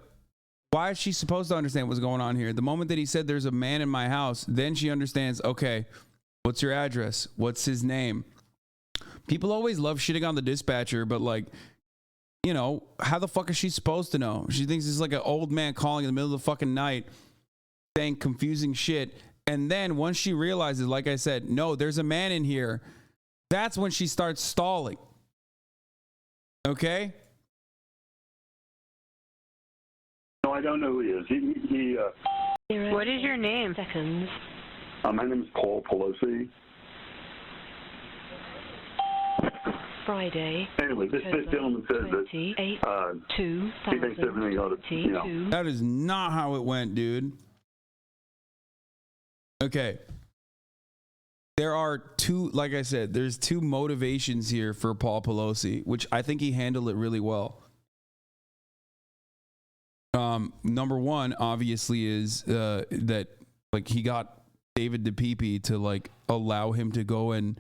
[SPEAKER 1] why is she supposed to understand what's going on here? The moment that he said there's a man in my house, then she understands, okay, what's your address? What's his name? People always love shitting on the dispatcher, but like, you know, how the fuck is she supposed to know? She thinks it's like an old man calling in the middle of the fucking night saying confusing shit. And then once she realizes, like I said, no, there's a man in here, that's when she starts stalling. Okay?
[SPEAKER 22] No, I don't know who he is.
[SPEAKER 4] What is your name?
[SPEAKER 21] Seconds.
[SPEAKER 22] My name is Paul Pelosi.
[SPEAKER 21] Friday.
[SPEAKER 22] Anyway, this gentleman says that he thinks everything ought to,
[SPEAKER 1] That is not how it went, dude. Okay. There are two, like I said, there's two motivations here for Paul Pelosi, which I think he handled it really well. Number one, obviously, is that like he got David Dapeepee to like allow him to go and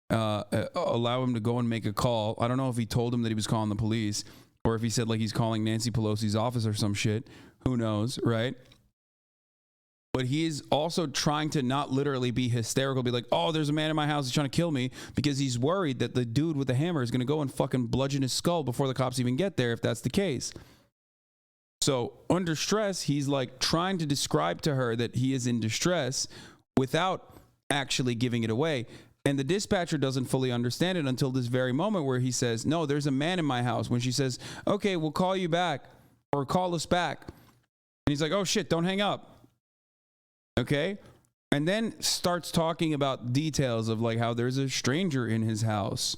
[SPEAKER 1] make a call. I don't know if he told him that he was calling the police or if he said like he's calling Nancy Pelosi's office or some shit. Who knows, right? But he is also trying to not literally be hysterical, be like, oh, there's a man in my house, he's trying to kill me, because he's worried that the dude with the hammer is going to go and fucking bludgeon his skull before the cops even get there, if that's the case. So under stress, he's like trying to describe to her that he is in distress without actually giving it away. And the dispatcher doesn't fully understand it until this very moment where he says, no, there's a man in my house. When she says, okay, we'll call you back or call us back. And he's like, oh shit, don't hang up. Okay. And then starts talking about details of like how there's a stranger in his house.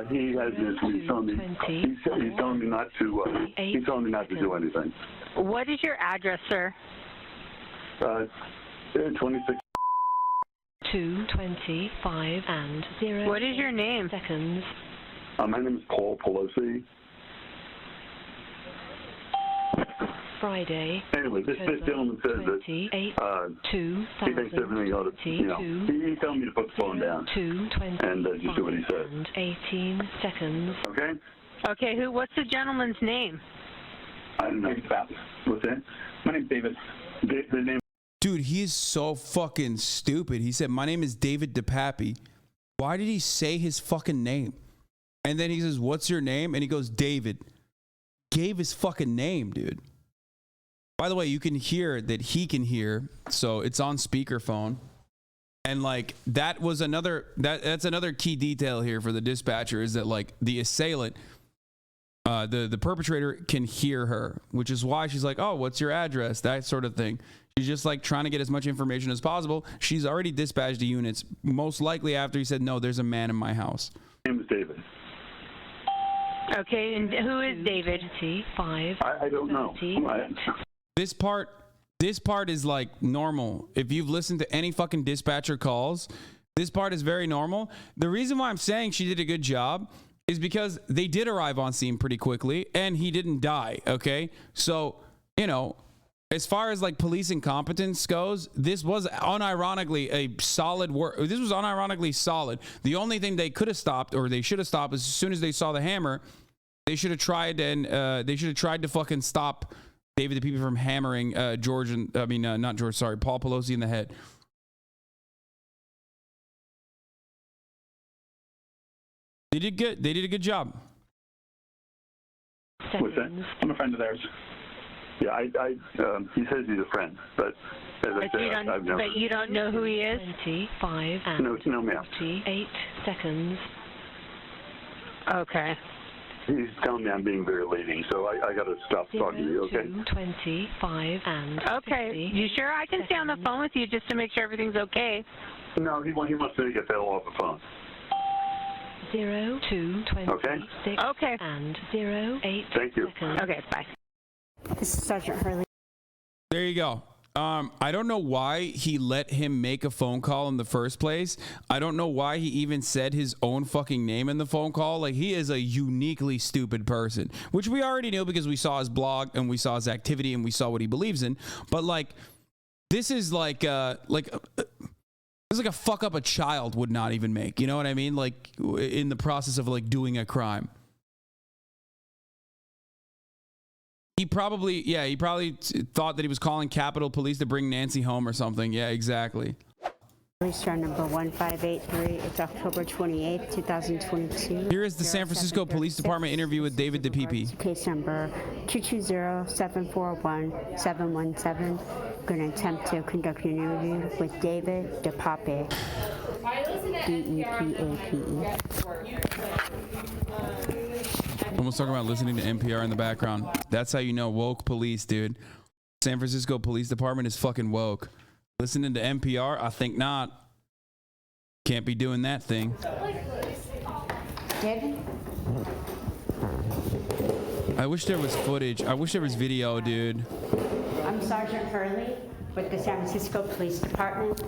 [SPEAKER 22] He has this. He's telling me not to. He's telling me not to do anything.
[SPEAKER 4] What is your address, sir?
[SPEAKER 22] 26.
[SPEAKER 21] 2:25 and 0.
[SPEAKER 4] What is your name?
[SPEAKER 21] Seconds.
[SPEAKER 22] My name is Paul Pelosi.
[SPEAKER 21] Friday.
[SPEAKER 22] Anyway, this gentleman says that he thinks everything ought to, he's telling me to put the phone down and just do what he says.
[SPEAKER 21] 18 seconds.
[SPEAKER 22] Okay?
[SPEAKER 4] Okay, what's the gentleman's name?
[SPEAKER 22] I don't know. What's that? My name's David. The name.
[SPEAKER 1] Dude, he is so fucking stupid. He said, my name is David Dapeepee. Why did he say his fucking name? And then he says, what's your name? And he goes, David. Gave his fucking name, dude. By the way, you can hear that he can hear, so it's on speakerphone. And like that was that's another key detail here for the dispatcher, is that like the assailant, the perpetrator can hear her, which is why she's like, oh, what's your address? That sort of thing. She's just like trying to get as much information as possible. She's already dispatched the units, most likely after he said, no, there's a man in my house.
[SPEAKER 22] My name is David.
[SPEAKER 4] Okay, and who is David?
[SPEAKER 22] I don't know.
[SPEAKER 1] This part is like normal. If you've listened to any fucking dispatcher calls, this part is very normal. The reason why I'm saying she did a good job is because they did arrive on scene pretty quickly and he didn't die, okay? So, you know, as far as like police incompetence goes, this was unironically a solid work. This was unironically solid. The only thing they could have stopped, or they should have stopped, is as soon as they saw the hammer, they should have tried to fucking stop David Dapeepee from hammering Paul Pelosi in the head. They did good. They did a good job.
[SPEAKER 22] What's that? I'm a friend of theirs. Yeah, he says he's a friend, but as I said, I've never.
[SPEAKER 4] But you don't know who he is?
[SPEAKER 21] 25 and
[SPEAKER 22] no, ma'am.
[SPEAKER 21] 48 seconds.
[SPEAKER 4] Okay.
[SPEAKER 22] he's telling me I'm being very leading, so I got to stop talking to you, okay?
[SPEAKER 4] 25 and Okay. You sure I can stay on the phone with you just to make sure everything's okay?
[SPEAKER 22] No, he wants me to get that all off the phone.
[SPEAKER 4] 0 2 26
[SPEAKER 22] Okay.
[SPEAKER 4] and 0 8
[SPEAKER 22] Thank you.
[SPEAKER 4] seconds. Okay, bye.
[SPEAKER 20] This is Sergeant Hurley.
[SPEAKER 1] There you go. I don't know why he let him make a phone call in the first place. I don't know why he even said his own fucking name in the phone call. Like, he is a uniquely stupid person, which we already knew because we saw his blog and we saw his activity and we saw what he believes in. But like, this is like a fuck up a child would not even make. You know what I mean? Like, in the process of like doing a crime. He probably thought that he was calling Capitol Police to bring Nancy home or something. Yeah, exactly.
[SPEAKER 20] Police chart number 1583. It's October 28th, 2022.
[SPEAKER 1] Here is the San Francisco Police Department interview with David Dapeepee.
[SPEAKER 20] Case number 220-741-717. Going to attempt to conduct an interview with David Dapeepee. D-E-P-A-P-E.
[SPEAKER 1] Almost talking about listening to NPR in the background. That's how you know woke police, dude. San Francisco Police Department is fucking woke. Listening to NPR? I think not. Can't be doing that thing.
[SPEAKER 20] David?
[SPEAKER 1] I wish there was footage. I wish there was video, dude.
[SPEAKER 20] I'm Sergeant Hurley with the San Francisco Police Department.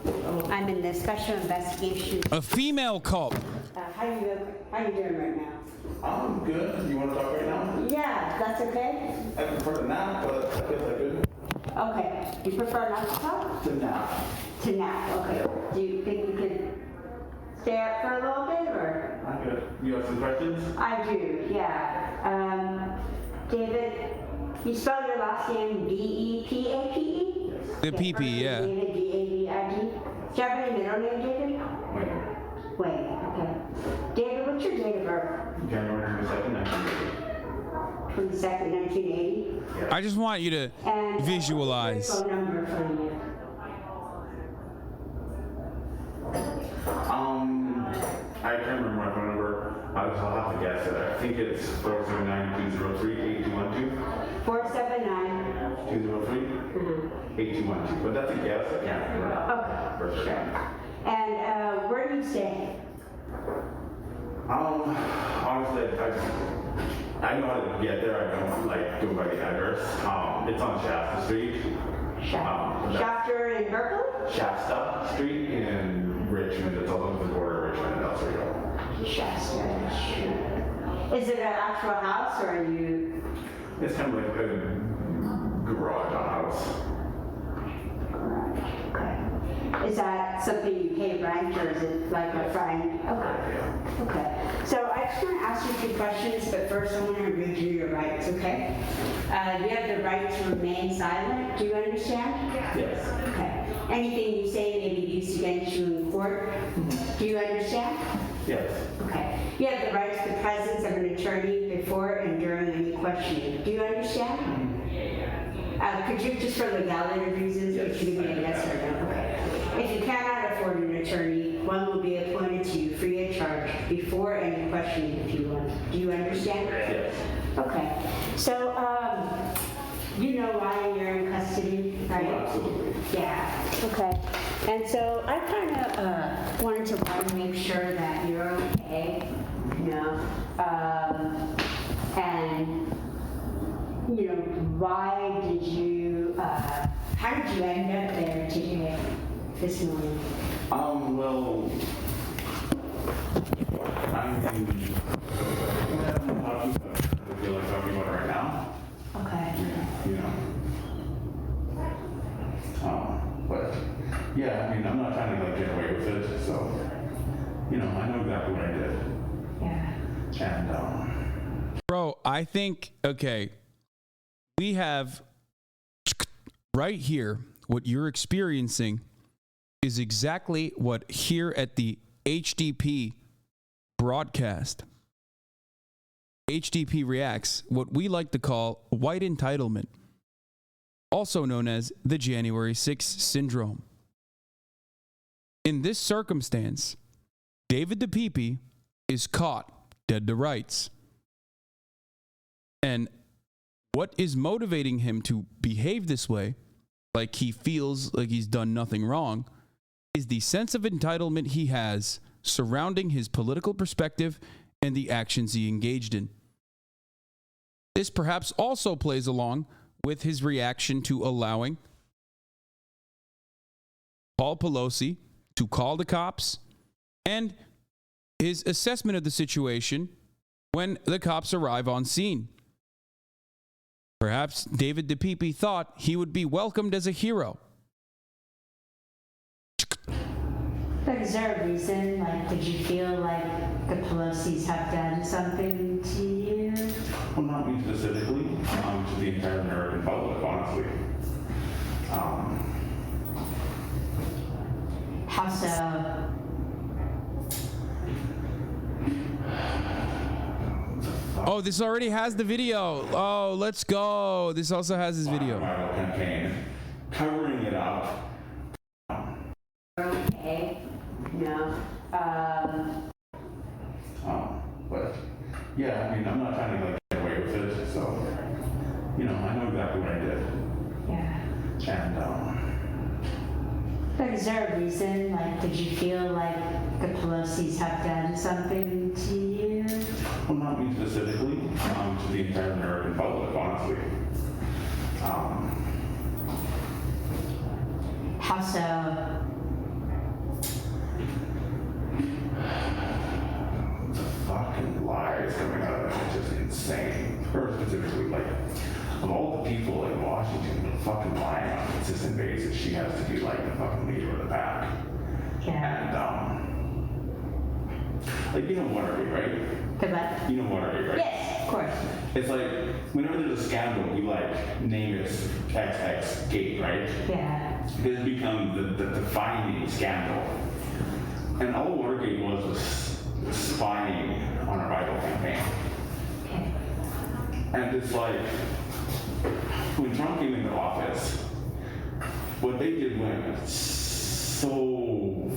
[SPEAKER 20] I'm in the Special Investigation.
[SPEAKER 1] A female cop.
[SPEAKER 20] How you doing right now?
[SPEAKER 6] I'm good. You want to talk right now?
[SPEAKER 20] Yeah, that's okay?
[SPEAKER 6] I prefer to nap, but I guess I could.
[SPEAKER 20] Okay. You prefer not to talk?
[SPEAKER 6] To nap.
[SPEAKER 20] To nap, okay. Do you think you could stay up for a little bit, or?
[SPEAKER 6] I'm good. You have some questions?
[SPEAKER 20] I do, yeah. David, you spell your last name D-E-P-A-P-E?
[SPEAKER 1] Dapeepee, yeah.
[SPEAKER 20] David, D-A-V-I-D. Do you have any middle name, David? Wait, okay. David, what's your date of birth?
[SPEAKER 6] January 22nd, 1980.
[SPEAKER 20] 22nd, 1980?
[SPEAKER 1] I just want you to visualize.
[SPEAKER 20] What's your phone number for you?
[SPEAKER 6] I can't remember my phone number. I'll have to guess it. I think it's 479-203-8212. 479-203-8212. But that's a guess. I can't remember. Okay. Sure.
[SPEAKER 20] And where do you stay?
[SPEAKER 6] Honestly, I know how to get there. I don't like go by the address. It's on Shasta Street.
[SPEAKER 20] Shafter in Berkeley?
[SPEAKER 6] Shasta Street in Richmond. It's all over the border of Richmond and El Cerrito.
[SPEAKER 20] Shasta Street. Is it an actual house, or are you?
[SPEAKER 6] It's kind of like a garage on a house.
[SPEAKER 20] Okay. Is that something you pay rent, or is it like a friend? Okay. So I just want to ask you a few questions, but first I want to read you your rights, okay? You have the right to remain silent. Do you understand?
[SPEAKER 6] Yes.
[SPEAKER 20] Okay. Anything you say may be used against you in court. Do you understand?
[SPEAKER 6] Yes.
[SPEAKER 20] Okay. You have the right to the presence of an attorney before and during any questioning. Do you understand? Could you, just for legality reasons, if you give me a yes or no? Okay. If you cannot afford an attorney, one will be appointed to you free of charge before any questioning if you want. Do you understand?
[SPEAKER 6] Yes.
[SPEAKER 20] Okay. So, you know why you're in custody, right?
[SPEAKER 6] Oh, absolutely.
[SPEAKER 20] Yeah. Okay. And so I kind of wanted to make sure that you're okay, you know, and you know, why did you, how did you end up there today, this morning?
[SPEAKER 6] Well, I feel like talking about it right now.
[SPEAKER 20] Okay.
[SPEAKER 6] You know. But yeah, I mean, I'm not trying to like get away with it, so you know, I know exactly what I did.
[SPEAKER 20] Yeah.
[SPEAKER 6] And
[SPEAKER 1] Bro, I think, okay, we have right here what you're experiencing is exactly what here at the HDP broadcast, HDP Reacts, what we like to call white entitlement, also known as the January 6th syndrome. In this circumstance, David Dapeepee is caught dead to rights. And what is motivating him to behave this way, like he feels like he's done nothing wrong, is the sense of entitlement he has surrounding his political perspective and the actions he engaged in. This perhaps also plays along with his reaction to allowing Paul Pelosi to call the cops and his assessment of the situation when the cops arrive on scene. Perhaps David Dapeepee thought he would be welcomed as a hero.
[SPEAKER 5] Is there a reason, like, did you feel like the Pelosi's have done something to you?
[SPEAKER 6] Well, not me specifically, to the entire American public, honestly.
[SPEAKER 5] How so?
[SPEAKER 1] Oh, this already has the video. Oh, let's go. This also has his video.
[SPEAKER 6] Viral campaign, covering it up.
[SPEAKER 5] Okay. No.
[SPEAKER 6] But yeah, I mean, I'm not trying to like get away with it, so I know exactly what I did.
[SPEAKER 5] Yeah.
[SPEAKER 6] And
[SPEAKER 5] is there a reason, like, did you feel like the Pelosi's have done something to you?
[SPEAKER 6] Well, not me specifically, to the entire American public, honestly.
[SPEAKER 5] How so?
[SPEAKER 6] The fucking lies coming out of it is just insane. Her specifically, like, of all the people in Washington fucking lying on a consistent basis, she has to be like the fucking leader of the pack.
[SPEAKER 5] Yeah.
[SPEAKER 6] And like, you know Watergate, right?
[SPEAKER 5] The what?
[SPEAKER 6] You know Watergate, right?
[SPEAKER 5] Yes, of course.
[SPEAKER 6] It's like whenever there's a scandal, we like name it XX Gate, right?
[SPEAKER 5] Yeah.
[SPEAKER 6] This has become the defining scandal. And all Watergate was spying on a rival campaign.
[SPEAKER 5] Okay.
[SPEAKER 6] And it's like, when Trump came into office, what they did went so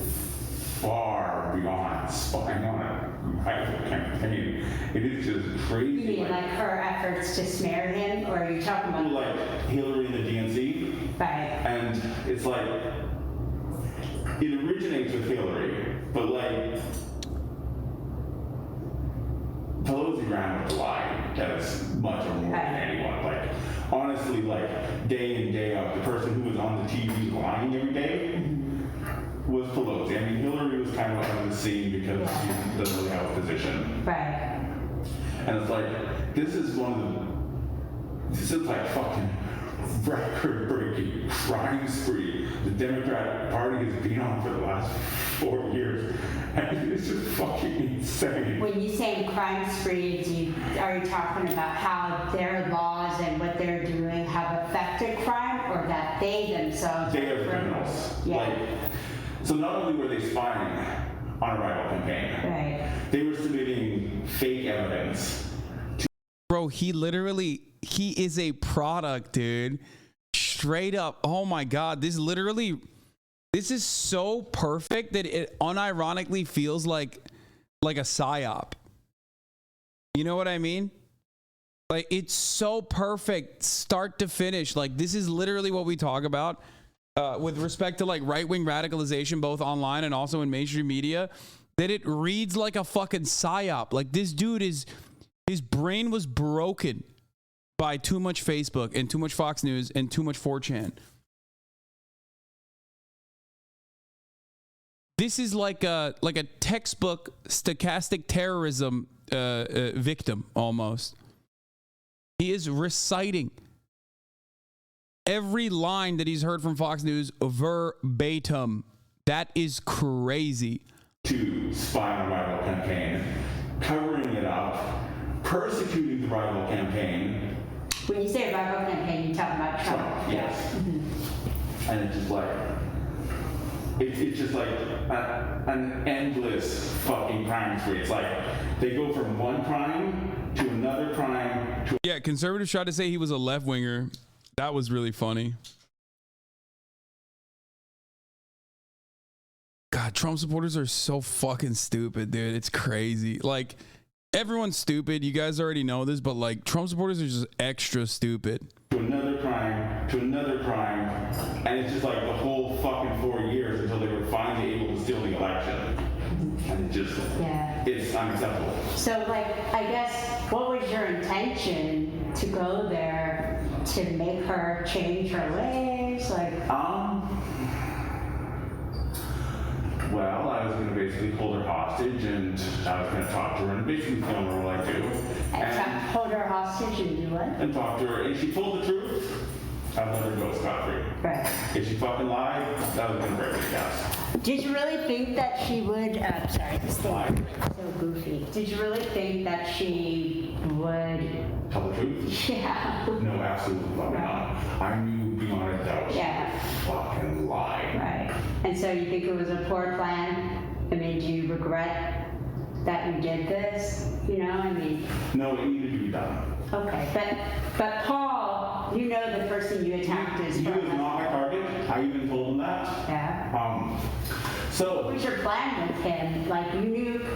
[SPEAKER 6] far beyond spying on a rival campaign. It is just crazy.
[SPEAKER 5] You mean like her efforts to smear him, or are you talking about
[SPEAKER 6] like Hillary and the DNC?
[SPEAKER 5] Right.
[SPEAKER 6] And it's like, it originates with Hillary, but like, Pelosi ran with the lie as much or more than anyone. Like, honestly, like, day in, day out, the person who was on the TV lying every day was Pelosi. I mean, Hillary was kind of on the scene because she doesn't really have a position.
[SPEAKER 5] Right.
[SPEAKER 6] And it's like, this is like fucking record-breaking crime spree the Democratic Party has been on for the last 4 years. And it's just fucking insane.
[SPEAKER 5] When you say crime sprees, are you talking about how their laws and what they're doing have affected crime, or that they themselves
[SPEAKER 6] They are criminals.
[SPEAKER 5] Yeah.
[SPEAKER 6] Like, so not only were they spying on a rival campaign,
[SPEAKER 5] right,
[SPEAKER 6] they were submitting fake evidence.
[SPEAKER 1] Bro, he is a product, dude. Straight up. Oh my God. This is so perfect that it unironically feels like a psyop. You know what I mean? Like, it's so perfect start to finish. Like, this is literally what we talk about with respect to like right-wing radicalization, both online and also in mainstream media, that it reads like a fucking psyop. Like, this dude his brain was broken by too much Facebook and too much Fox News and too much 4chan. This is like a textbook stochastic terrorism victim almost. He is reciting every line that he's heard from Fox News verbatim. That is crazy.
[SPEAKER 6] To spy on a rival campaign, covering it up, persecuting the rival campaign.
[SPEAKER 5] When you say rival campaign, you're talking about Trump.
[SPEAKER 6] Yes. Mm-hmm. And it's just like, it's just like an endless fucking crime spree. It's like they go from one crime to another crime to.
[SPEAKER 1] Yeah, conservatives tried to say he was a left winger. That was really funny. God, Trump supporters are so fucking stupid, dude. It's crazy. Like, everyone's stupid. You guys already know this, but like Trump supporters are just extra stupid.
[SPEAKER 6] To another crime, and it's just like the whole fucking 4 years until they were finally able to steal the election. And it just, it's unacceptable.
[SPEAKER 5] So, like, I guess, what was your intention to go there to make her change her ways? Like,
[SPEAKER 6] well, I was going to basically hold her hostage, and I was going to talk to her and basically film her what I do.
[SPEAKER 5] And hold her hostage and do what?
[SPEAKER 6] And talk to her. And she told the truth, I'd let her go scot-free.
[SPEAKER 5] Right.
[SPEAKER 6] If she fucking lied, that was going to break me down.
[SPEAKER 5] Did you really think that she would, sorry, this thing is so goofy. Did you really think that she would?
[SPEAKER 6] Tell the truth?
[SPEAKER 5] Yeah.
[SPEAKER 6] No, absolutely fucking not. I knew beyond a doubt.
[SPEAKER 5] Yeah.
[SPEAKER 6] Fucking lied.
[SPEAKER 5] Right. And so you think it was a poor plan? I mean, do you regret that you did this? You know, I mean.
[SPEAKER 6] No, it needed to be done.
[SPEAKER 5] Okay, but Paul, you know the person you attacked is
[SPEAKER 6] he was not my target. I even told him that.
[SPEAKER 5] Yeah.
[SPEAKER 6] So
[SPEAKER 5] what was your plan with him? Like, you knew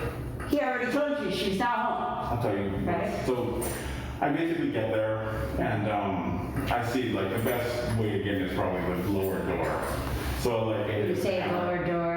[SPEAKER 5] he already told you she's not home.
[SPEAKER 6] I'll tell you.
[SPEAKER 5] Right.
[SPEAKER 6] So I basically get there, and I see like the best way to get in is probably the lower door. So like
[SPEAKER 5] You say lower door.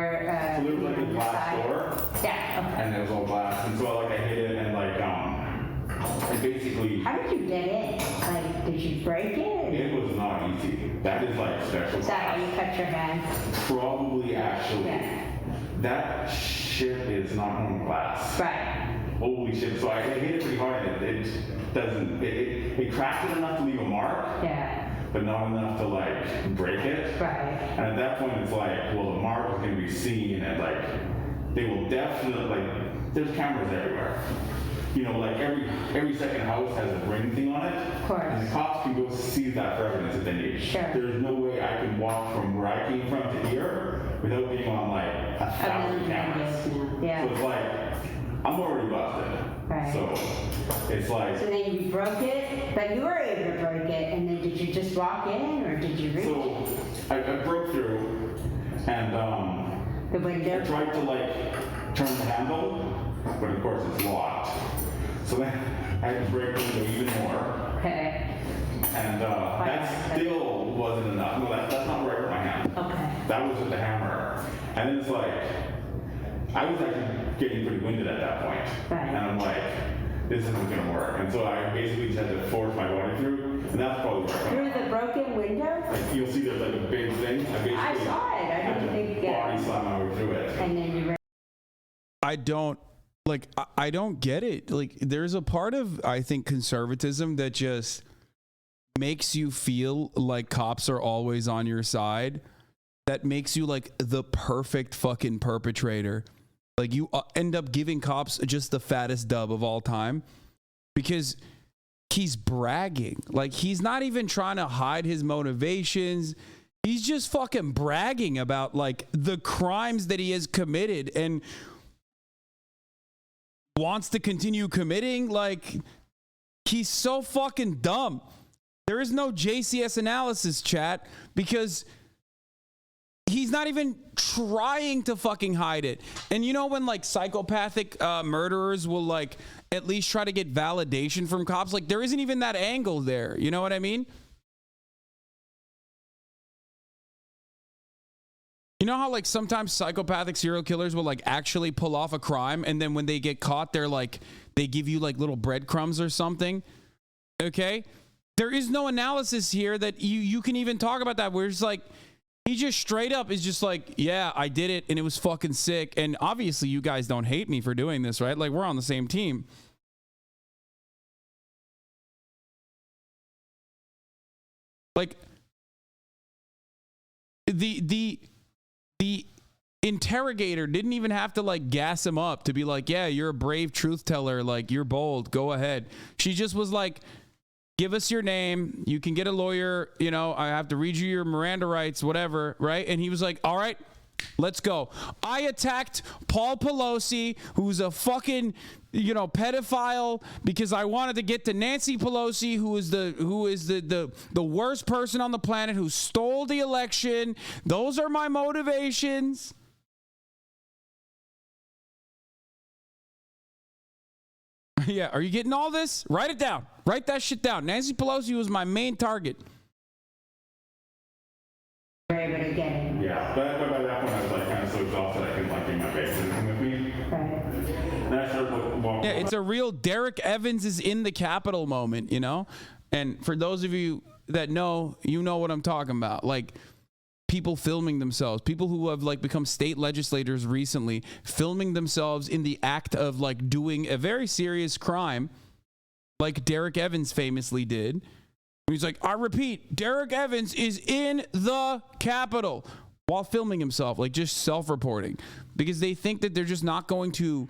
[SPEAKER 6] So there was like a glass door.
[SPEAKER 5] Yeah. Okay.
[SPEAKER 6] And it was all glass, and so like I hit it, and like and basically.
[SPEAKER 5] How did you get in? Like, did you break it?
[SPEAKER 6] It was not easy. That is like special.
[SPEAKER 5] Is that how you cut your hand?
[SPEAKER 6] Probably, actually.
[SPEAKER 5] Yeah.
[SPEAKER 6] That shit is not on glass.
[SPEAKER 5] Right.
[SPEAKER 6] Holy shit. So I hit it pretty hard, and it doesn't, it cracked it enough to leave a mark.
[SPEAKER 5] Yeah.
[SPEAKER 6] But not enough to like break it.
[SPEAKER 5] Right.
[SPEAKER 6] And at that point it's like, well, the mark is going to be seen, and like, they will definitely, like, there's cameras everywhere. You know, like every second house has a ring thing on it.
[SPEAKER 5] Of course.
[SPEAKER 6] And the cops can go seize that for evidence if they need.
[SPEAKER 5] Sure.
[SPEAKER 6] There's no way I can walk from where I came from to here without being on like 1,000 cameras.
[SPEAKER 5] Yeah.
[SPEAKER 6] So it's like, I'm already busted.
[SPEAKER 5] Right.
[SPEAKER 6] So it's like.
[SPEAKER 5] So then you broke it, but you were able to break it, and then did you just walk in, or did you reach?
[SPEAKER 6] So I broke through, and
[SPEAKER 5] the window.
[SPEAKER 6] I tried to like turn the handle, but of course it's locked. So then I had to break the window even more.
[SPEAKER 5] Okay.
[SPEAKER 6] And that still wasn't enough. No, that's not where I hurt my hand.
[SPEAKER 5] Okay.
[SPEAKER 6] That was with the hammer. And then it's like, I was actually getting pretty winded at that point.
[SPEAKER 5] Right.
[SPEAKER 6] And I'm like, this isn't going to work. And so I basically just had to force my body through. And that's probably where I
[SPEAKER 5] Through the broken window?
[SPEAKER 6] Like, you'll see there's like a big thing.
[SPEAKER 5] I saw it. I didn't think.
[SPEAKER 6] Body slam my way through it.
[SPEAKER 5] And then you.
[SPEAKER 1] I don't get it. Like, there's a part of, I think, conservatism that just makes you feel like cops are always on your side. That makes you like the perfect fucking perpetrator. Like, you end up giving cops just the fattest dub of all time because he's bragging. Like, he's not even trying to hide his motivations. He's just fucking bragging about like the crimes that he has committed and wants to continue committing. Like, he's so fucking dumb. There is no JCS analysis, chat, because he's not even trying to fucking hide it. And you know when like psychopathic murderers will like at least try to get validation from cops? Like, there isn't even that angle there. You know what I mean? You know how like sometimes psychopathic serial killers will like actually pull off a crime, and then when they get caught, they're like, they give you like little breadcrumbs or something. Okay? There is no analysis here that you can even talk about that, where it's like, he just straight up is just like, yeah, I did it and it was fucking sick. And obviously you guys don't hate me for doing this, right? Like, we're on the same team. Like, the interrogator didn't even have to like gas him up to be like, yeah, you're a brave truth teller, like, you're bold, go ahead. She just was like, give us your name, you can get a lawyer, you know, I have to read you your Miranda rights, whatever, right? And he was like, all right, let's go. I attacked Paul Pelosi, who's a fucking, you know, pedophile, because I wanted to get to Nancy Pelosi, who is the worst person on the planet, who stole the election. Those are my motivations. Yeah, are you getting all this? Write it down. Write that shit down. Nancy Pelosi was my main target.
[SPEAKER 6] Yeah, but by that point I was like kind of so exhausted I couldn't like bring my bags and with me. Then I started walking.
[SPEAKER 1] Yeah, it's a real Derek Evans is in the Capitol moment, you know? And for those of you that know, you know what I'm talking about. Like, people filming themselves, people who have like become state legislators recently, filming themselves in the act of like doing a very serious crime, like Derek Evans famously did. He's like, I repeat, Derek Evans is in the Capitol while filming himself, like just self-reporting, because they think that they're just not going to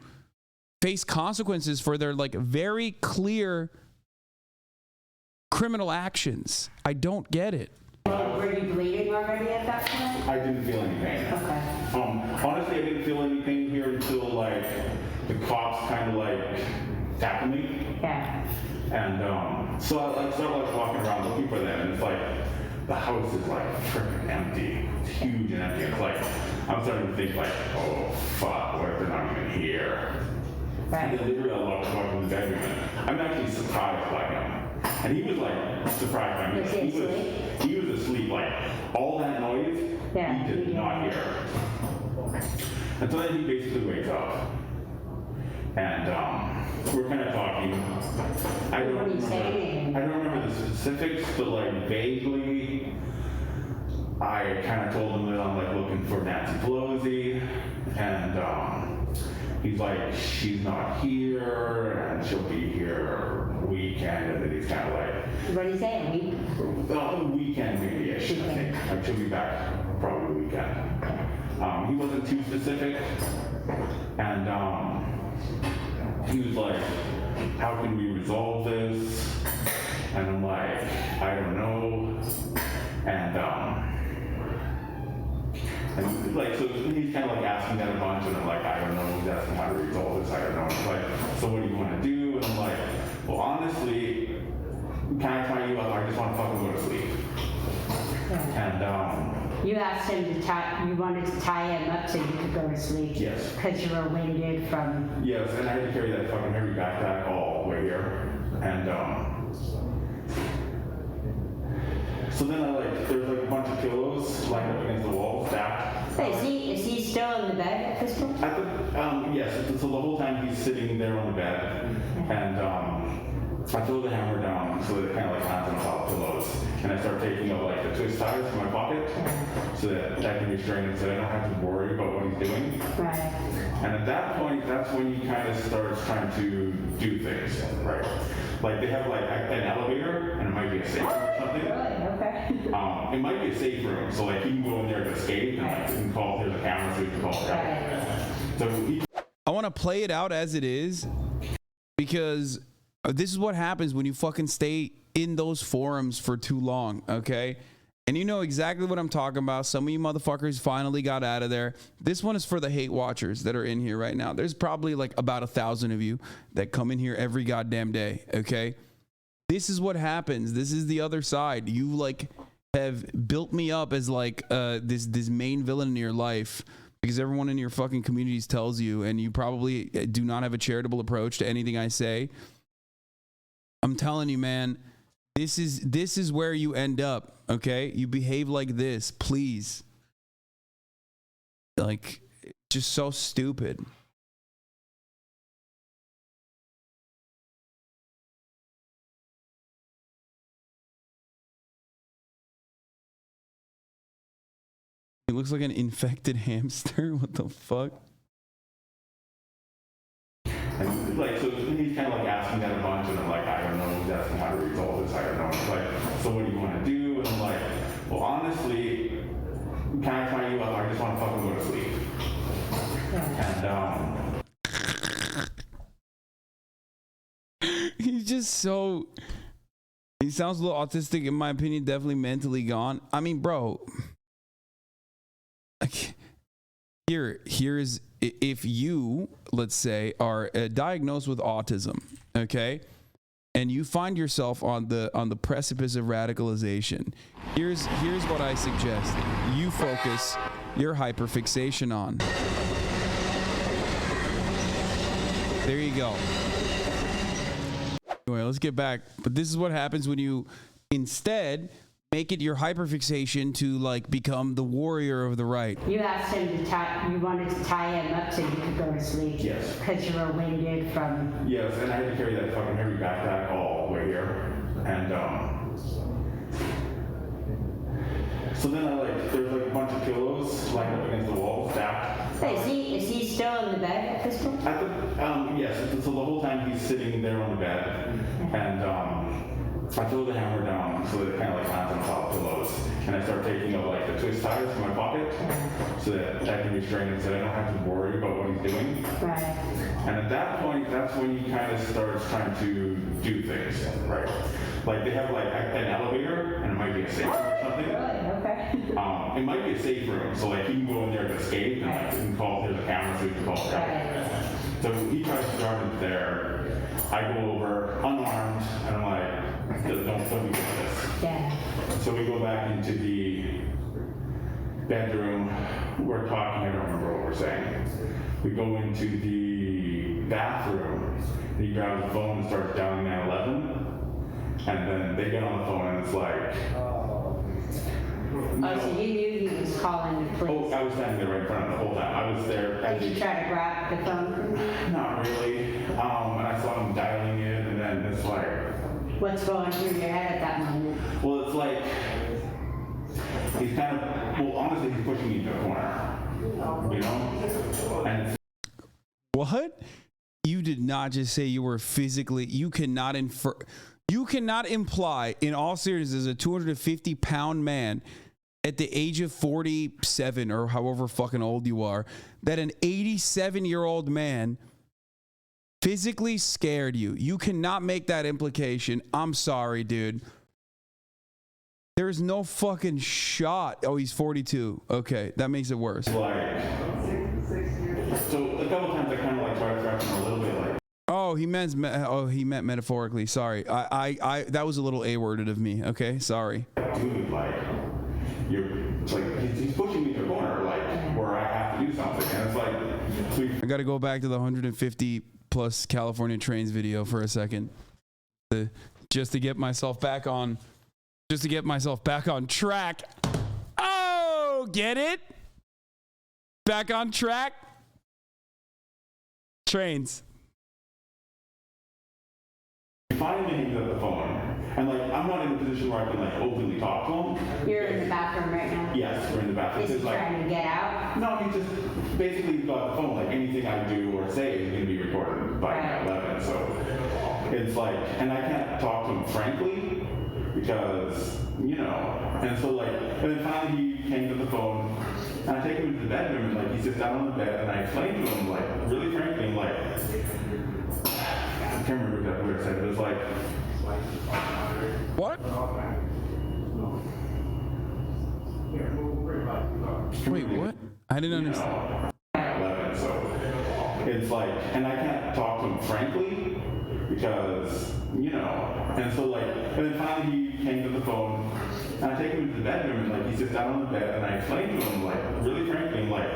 [SPEAKER 1] face consequences for their like very clear criminal actions. I don't get it.
[SPEAKER 5] Were you bleeding already at that point?
[SPEAKER 6] I didn't feel anything.
[SPEAKER 5] Okay.
[SPEAKER 6] Honestly, I didn't feel anything here until like the cops kind of like tackled me.
[SPEAKER 5] Yeah.
[SPEAKER 6] And so I like started like walking around looking for them, and it's like the house is like freaking empty. It's huge and empty. It's like I'm starting to think like, oh fuck, what if they're not even here? Right. And then literally I walked in the bedroom, and I'm actually surprised by him. And he was like surprised by me. He was asleep. Like all that noise, he did not hear. And so then he basically wakes up, and we're kind of talking. I don't remember the specifics, but like vaguely, I kind of told him that I'm like looking for Nancy Pelosi, and he's like, she's not here, and she'll be here weekend, and then he's kind of like,
[SPEAKER 5] what did he say? A week?
[SPEAKER 6] Well, weekend maybe-ish, I think. Like, she'll be back probably weekend. He wasn't too specific, and he was like, how can we resolve this? And I'm like, I don't know. And like, so he's kind of like asking that a bunch, and I'm like, I don't know. He's asking how to resolve this. I don't know. He's like, so what do you want to do? And I'm like, well, honestly, can I tie you up? I just want to fucking go to sleep. And
[SPEAKER 5] you asked him to tie. You wanted to tie him up so you could go to sleep.
[SPEAKER 6] Yes.
[SPEAKER 5] Because you were winded from.
[SPEAKER 6] Yes, and I had to carry that fucking heavy backpack all the way here, and so then I like, there's like a bunch of pillows lined up against the wall, stacked.
[SPEAKER 5] Hey, is he still in the bed at this point?
[SPEAKER 6] Yes, so the whole time he's sitting there on the bed, and I throw the hammer down so that it kind of like lands on top of pillows, and I start taking out like the twist ties from my pocket so that I can restrain him, so I don't have to worry about what he's doing.
[SPEAKER 5] Right.
[SPEAKER 6] And at that point, that's when he kind of starts trying to do things, right? Like they have like an elevator, and it might be a safe room or something.
[SPEAKER 5] Really? Okay.
[SPEAKER 6] It might be a safe room, so like he can go in there to escape, and like he can call, there's a camera, so he can call the help. So he.
[SPEAKER 1] I want to play it out as it is, because this is what happens when you fucking stay in those forums for too long, okay? And you know exactly what I'm talking about. Some of you motherfuckers finally got out of there. This one is for the hate watchers that are in here right now. There's probably like about 1,000 of you that come in here every goddamn day, okay? This is what happens. This is the other side. You like have built me up as like this main villain in your life, because everyone in your fucking communities tells you, and you probably do not have a charitable approach to anything I say. I'm telling you, man, this is where you end up, okay? You behave like this, please. Like, just so stupid. He looks like an infected hamster. What the fuck?
[SPEAKER 6] And like, so he's kind of like asking that a bunch, and I'm like, I don't know. He's asking how to resolve this. I don't know. It's like, so what do you want to do? And I'm like, well, honestly, can I tie you up? I just want to fucking go to sleep. And
[SPEAKER 1] he's just so. He sounds a little autistic, in my opinion. Definitely mentally gone. I mean, bro. Here is, if you, let's say, are diagnosed with autism, okay, and you find yourself on the precipice of radicalization, here's what I suggest you focus your hyperfixation on. There you go. Anyway, let's get back. But this is what happens when you instead make it your hyperfixation to like become the warrior of the right.
[SPEAKER 5] You asked him to tie, you wanted to tie him up so you could go to sleep.
[SPEAKER 6] Yes.
[SPEAKER 5] Because you were winded from...
[SPEAKER 6] Yes, and I had to carry that fucking heavy backpack all the way here. And so then there's like a bunch of pillows lined up against the wall, stacked.
[SPEAKER 5] Hey, is he still in the bed at this point?
[SPEAKER 6] Yes, so the whole time he's sitting there on the bed. And I throw the hammer down so that it kind of like lands on top of pillows. And I start taking out like the twist ties from my pocket so that I can restrain him so I don't have to worry about what he's doing.
[SPEAKER 5] Right.
[SPEAKER 6] And at that point, that's when he kind of starts trying to do things, right? Like they have like an elevator, and it might be a safe room or something.
[SPEAKER 5] Okay.
[SPEAKER 6] It might be a safe room, so like he can go in there to escape, and like he can call, there's a camera, so he can call the guy. So he tries to guard it there. I go over unarmed, and I'm like, don't be doing this.
[SPEAKER 5] Yeah.
[SPEAKER 6] So we go back into the bedroom. We're talking, I don't remember what we're saying. We go into the bathroom, and he grabs the phone and starts dialing 911. And then they get on the phone, and it's like...
[SPEAKER 5] Oh, so you knew he was calling the police?
[SPEAKER 6] Oh, I was standing there right in front of him the whole time. I was there.
[SPEAKER 5] Did you try to grab the phone from him?
[SPEAKER 6] Not really. And I saw him dialing it, and then it's like...
[SPEAKER 5] What's going through your head at that moment?
[SPEAKER 6] Well, it's like... He's kind of... Well, honestly, he's pushing me into a corner. You know? And it's...
[SPEAKER 1] What? You did not just say you were physically... You cannot infer... You cannot imply, in all seriousness, as a 250-pound man at the age of 47 or however fucking old you are, that an 87-year-old man physically scared you. You cannot make that implication. I'm sorry, dude. There's no fucking shot. Oh, he's 42. Okay, that makes it worse.
[SPEAKER 6] Like, so a couple times I kind of like tried to track him a little bit, like.
[SPEAKER 1] Oh, he meant metaphorically. Sorry, I that was a little A-worded of me. Okay, sorry.
[SPEAKER 6] Dude, like, he's pushing me to a corner, like, where I have to do something, and it's like.
[SPEAKER 1] I got to go back to the 150 plus California trains video for a second, just to get myself back on track. Oh, get it? Back on track. Trains.
[SPEAKER 6] Finally hangs up the phone, and like I'm not in a position where I can like openly talk to him.
[SPEAKER 5] You're in the bathroom right now?
[SPEAKER 6] Yes, we're in the bathroom.
[SPEAKER 5] Is he trying to get out?
[SPEAKER 6] No, he just basically got the phone. Like anything I do or say is going to be recorded by 11. So it's like, and I can't talk to him frankly because and so like, and then finally he hangs up the phone, and I take him into the bedroom, and like he sits down on the bed, and I explain to him like really frankly, I'm like. I can't remember exactly what I said. It was like,
[SPEAKER 1] what? Wait, what? I didn't understand.
[SPEAKER 6] 11, so it's like, and I can't talk to him frankly because, and so like, and then finally he hangs up the phone, and I take him into the bedroom, and like he sits down on the bed, and I explain to him like really frankly, I'm like,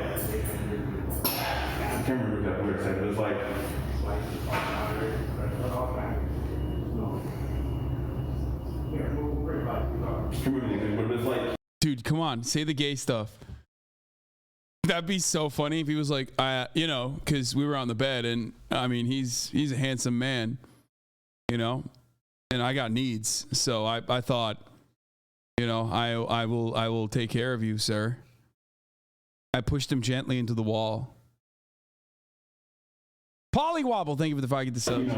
[SPEAKER 6] I can't remember exactly what I said. It was like.
[SPEAKER 1] Dude, come on, say the gay stuff. That'd be so funny if he was like, because we were on the bed, and I mean, he's a handsome man, and I got needs, so I thought, I will take care of you, sir. I pushed him gently into the wall. Pollywobble, thank you for the 5 get the subs.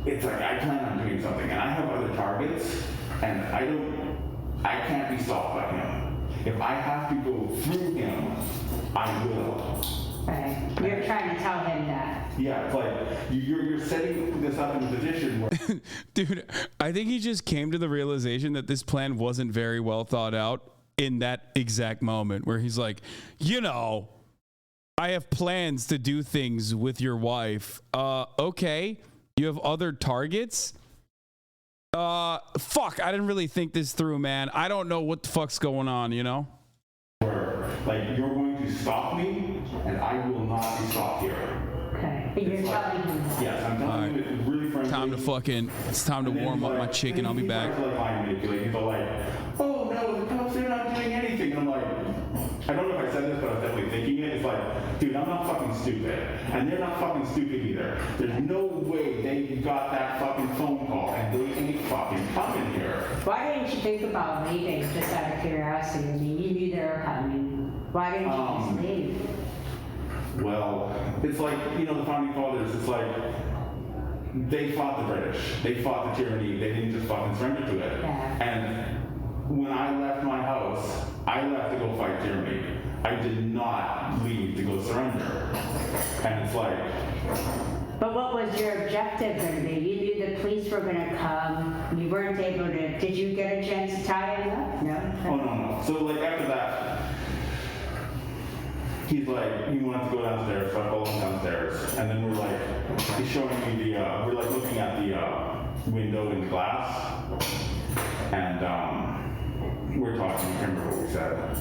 [SPEAKER 6] It's like I plan on doing something, and I have other targets, and I can't be stopped by him. If I have to go through him, I will.
[SPEAKER 5] Right. You're trying to tell him that.
[SPEAKER 6] Yeah, it's like you're setting this up in a position where.
[SPEAKER 1] Dude, I think he just came to the realization that this plan wasn't very well thought out in that exact moment where he's like, I have plans to do things with your wife. Okay. You have other targets? Fuck, I didn't really think this through, man. I don't know what the fuck's going on,
[SPEAKER 6] Where, like, you're going to stop me, and I will not be stopped.
[SPEAKER 5] telling him that.
[SPEAKER 6] Yes, I'm telling him it's really friendly.
[SPEAKER 1] It's time to warm up my chicken. I'll be back.
[SPEAKER 6] He's like, oh no, the cops are not doing anything. And I'm like, I don't know if I said this, but I was definitely thinking it. It's like, dude, I'm not fucking stupid. And they're not fucking stupid either. There's no way they got that fucking phone call and they ain't fucking coming here.
[SPEAKER 5] Why didn't you think about leaving, just out of curiosity? I mean, you knew they were coming. Why didn't you just leave?
[SPEAKER 6] Well, it's like, you know, the founding fathers, it's like, they fought the British. They fought the tyranny. They didn't just fucking surrender to it.
[SPEAKER 5] Yeah.
[SPEAKER 6] And when I left my house, I left to go fight tyranny. I did not leave to go surrender. And it's like...
[SPEAKER 5] But what was your objective going to be? You knew the police were going to come. You weren't able to... Did you get a chance to tie him up? No?
[SPEAKER 6] Oh, no. So, like, after that, he's like, he wanted to go downstairs, so I followed him downstairs. And then we're like, he's showing me the, we're like looking at the window in the glass. And we're talking, I can't remember what we said.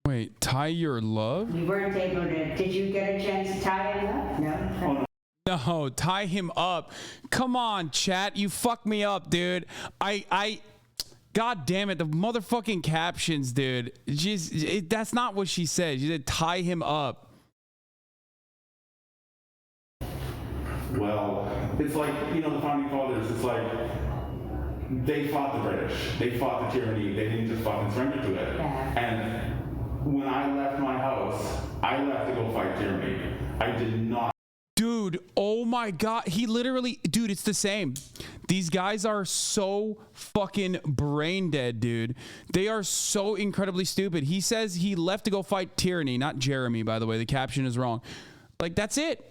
[SPEAKER 1] Wait, tie your love?
[SPEAKER 5] You weren't able to... Did you get a chance to tie him up? No?
[SPEAKER 6] Oh, no.
[SPEAKER 1] No, tie him up. Come on, chat. You fucked me up, dude. God damn it, the motherfucking captions, dude. That's not what she said. She said tie him up.
[SPEAKER 6] Well, it's like, you know, the founding fathers, it's like, they fought the British. They fought the tyranny. They didn't just fucking surrender to it.
[SPEAKER 5] Yeah.
[SPEAKER 6] And when I left my house, I left to go fight tyranny. I did not.
[SPEAKER 1] Dude, oh my God. He literally, dude, it's the same. These guys are so fucking brain dead, dude. They are so incredibly stupid. He says he left to go fight tyranny, not Jeremy, by the way. The caption is wrong. Like, that's it.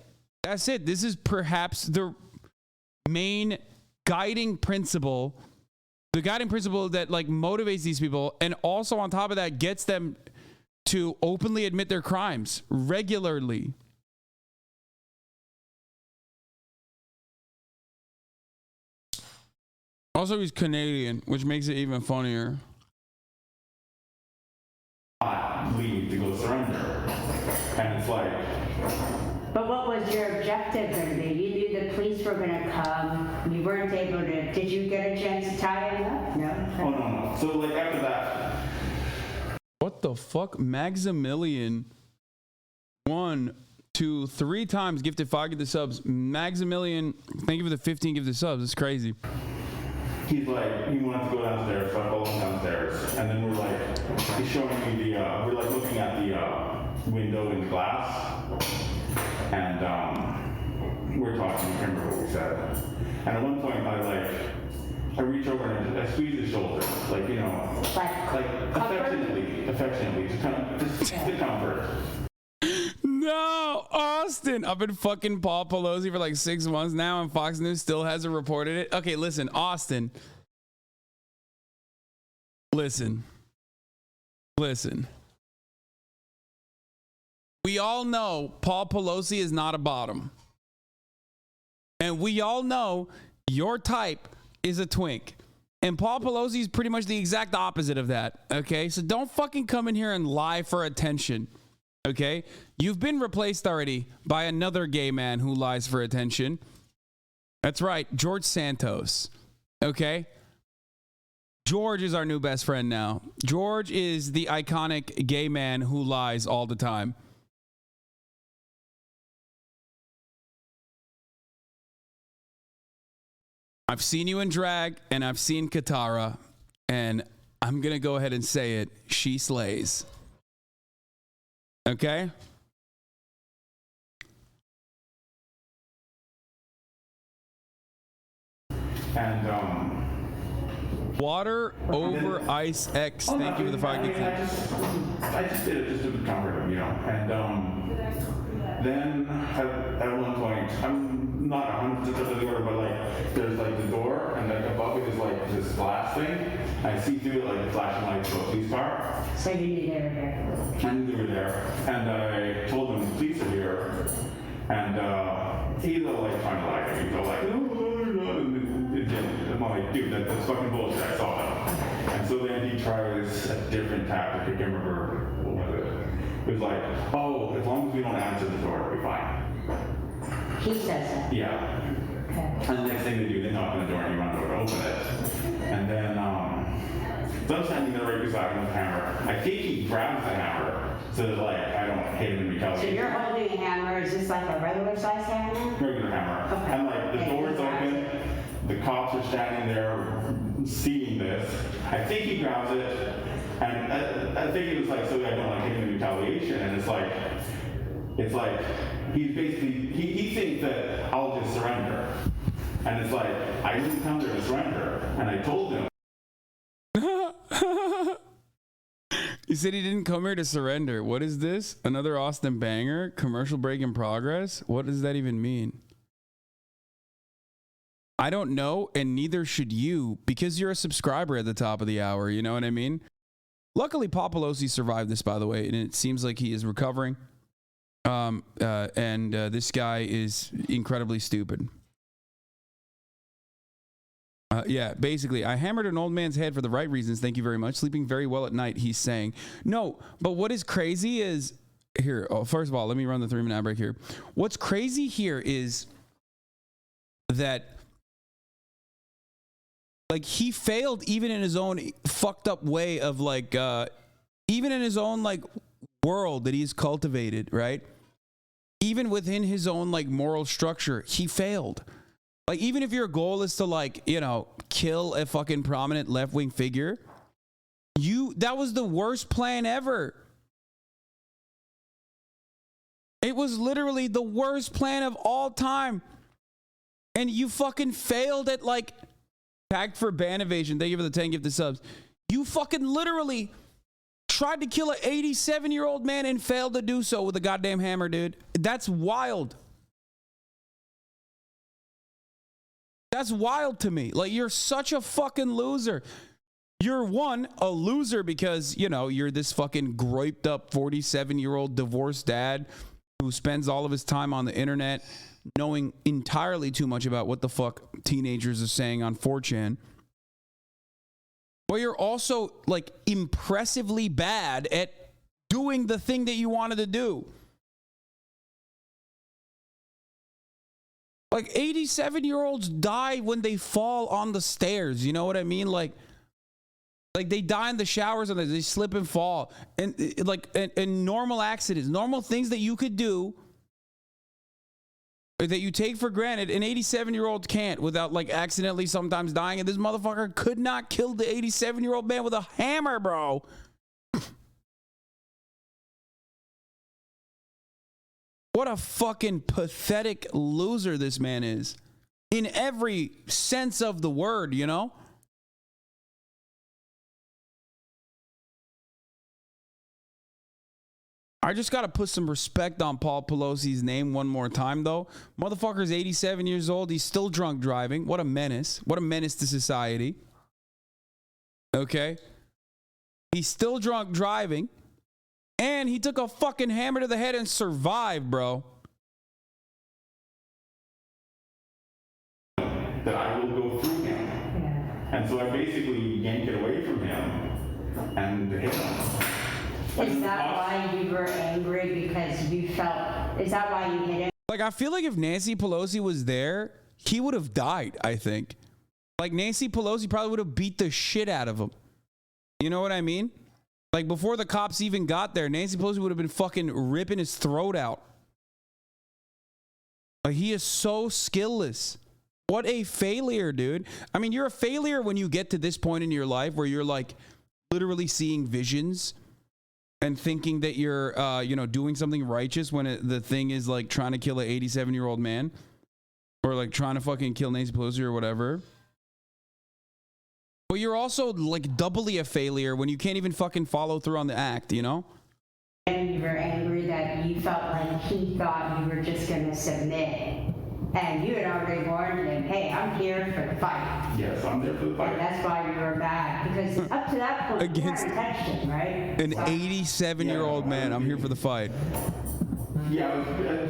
[SPEAKER 1] That's it. This is perhaps the main guiding principle, the guiding principle that like motivates these people, and also on top of that gets them to openly admit their crimes regularly. Also, he's Canadian, which makes it even funnier.
[SPEAKER 6] Leave to go surrender. And it's like...
[SPEAKER 5] But what was your objective going to be? You knew the police were going to come. You weren't able to... Did you get a chance to tie him up? No?
[SPEAKER 6] Oh, no. So, like, after that...
[SPEAKER 1] What the fuck? Maximilian 1, 2, 3 times gifted 5 gifted subs. Maximilian, thank you for the 15 gifted subs. It's crazy.
[SPEAKER 6] He's like, he wanted to go downstairs, so I followed him downstairs. And then we're like, he's showing me the, we're like looking at the window in the glass. And we're talking, I can't remember what we said. And at one point I reach over and I squeeze his shoulder, like, you know, like affectionately, just to comfort.
[SPEAKER 1] No, Austin. I've been fucking Paul Pelosi for like 6 months now, and Fox News still hasn't reported it. Okay, listen, Austin. Listen. We all know Paul Pelosi is not a bottom. And we all know your type is a twink. And Paul Pelosi is pretty much the exact opposite of that. Okay, so don't fucking come in here and lie for attention. Okay, you've been replaced already by another gay man who lies for attention. That's right, George Santos. Okay, George is our new best friend now. George is the iconic gay man who lies all the time. I've seen you in drag and I've seen Katara, and I'm gonna go ahead and say it. She slays. Okay?
[SPEAKER 6] And
[SPEAKER 1] water over ice X. Thank you for the 5 gifted.
[SPEAKER 6] I just did it just to comfort him, you know. And then at one point, I'm not 100% of the order, but like there's like the door, and like above it is like this glass thing. I see through it like the flashing lights of a police car.
[SPEAKER 5] So you knew they were there?
[SPEAKER 6] I knew they were there, and I told them the police are here, and he's all like trying to lie to me. He's all like, I'm like, dude, that's fucking bullshit. I saw that. And so then he tries a different tactic. I can't remember what was it. It was like, oh, as long as we don't answer the door, it'll be fine.
[SPEAKER 5] He says that.
[SPEAKER 6] Yeah.
[SPEAKER 5] Okay.
[SPEAKER 6] And the next thing they do, they knock on the door and you run over to open it. And then, so I'm standing there right beside him with a hammer. I think he grabs the hammer so that, like, I don't hit him in retaliation.
[SPEAKER 5] So you're holding a hammer. Is this like a regular size hammer?
[SPEAKER 6] Regular hammer.
[SPEAKER 5] Okay.
[SPEAKER 6] And, like, the door's open. The cops are standing there seeing this. I think he grabs it. And I think it was like, so I don't like hit him in retaliation. And it's like he's basically, he thinks that I'll just surrender. And it's like, I didn't come there to surrender. And I told him.
[SPEAKER 1] He said he didn't come here to surrender. What is this? Another Austin banger? Commercial break in progress? What does that even mean? I don't know, and neither should you, because you're a subscriber at the top of the hour. You know what I mean? Luckily, Paul Pelosi survived this, by the way, and it seems like he is recovering. This guy is incredibly stupid. Yeah, basically, I hammered an old man's head for the right reasons. Thank you very much. Sleeping very well at night, he's saying. No, but what is crazy is, here, first of all, let me run the 3-minute ad break here. What's crazy here is that, like, he failed even in his own fucked up way of, like, even in his own, like, world that he's cultivated, right? Even within his own, like, moral structure, he failed. Like, even if your goal is to, like, you know, kill a fucking prominent left-wing figure, that was the worst plan ever. It was literally the worst plan of all time. And you fucking failed at, like, Packed for ban evasion. Thank you for the 10 gifted subs. You fucking literally tried to kill an 87-year-old man and failed to do so with a goddamn hammer, dude. That's wild. That's wild to me. Like, you're such a fucking loser. You're a loser because, you know, you're this fucking groiped up 47-year-old divorced dad who spends all of his time on the internet knowing entirely too much about what the fuck teenagers are saying on 4chan. But you're also, like, impressively bad at doing the thing that you wanted to do. Like, 87-year-olds die when they fall on the stairs. You know what I mean? Like they die in the showers and they slip and fall. And normal accidents, normal things that you could do that you take for granted, an 87-year-old can't without, like, accidentally sometimes dying. And this motherfucker could not kill the 87-year-old man with a hammer, bro. What a fucking pathetic loser this man is. In every sense of the word, you know? I just got to put some respect on Paul Pelosi's name one more time, though. Motherfucker's 87 years old. He's still drunk driving. What a menace. What a menace to society. Okay? He's still drunk driving. And he took a fucking hammer to the head and survived, bro.
[SPEAKER 6] That I will go through him. And so I basically yanked it away from him and hit him.
[SPEAKER 5] Is that why you were angry? Because you felt, is that why you hit him?
[SPEAKER 1] Like, I feel like if Nancy Pelosi was there, he would have died, I think. Like, Nancy Pelosi probably would have beat the shit out of him. You know what I mean? Like, before the cops even got there, Nancy Pelosi would have been fucking ripping his throat out. Like, he is so skillless. What a failure, dude. I mean, you're a failure when you get to this point in your life where you're, like, literally seeing visions and thinking that you're, doing something righteous when the thing is, like, trying to kill an 87-year-old man or, like, trying to fucking kill Nancy Pelosi or whatever. But you're also, like, doubly a failure when you can't even fucking follow through on the act, you know?
[SPEAKER 5] And you were angry that you felt like he thought you were just going to submit. And you had already warned him, hey, I'm here for the fight.
[SPEAKER 6] Yes, I'm there for the fight.
[SPEAKER 5] And that's why you were mad. Because up to that point,
[SPEAKER 1] Against
[SPEAKER 5] you hadn't touched him, right?
[SPEAKER 1] An 87-year-old man. I'm here for the fight.
[SPEAKER 6] Yeah,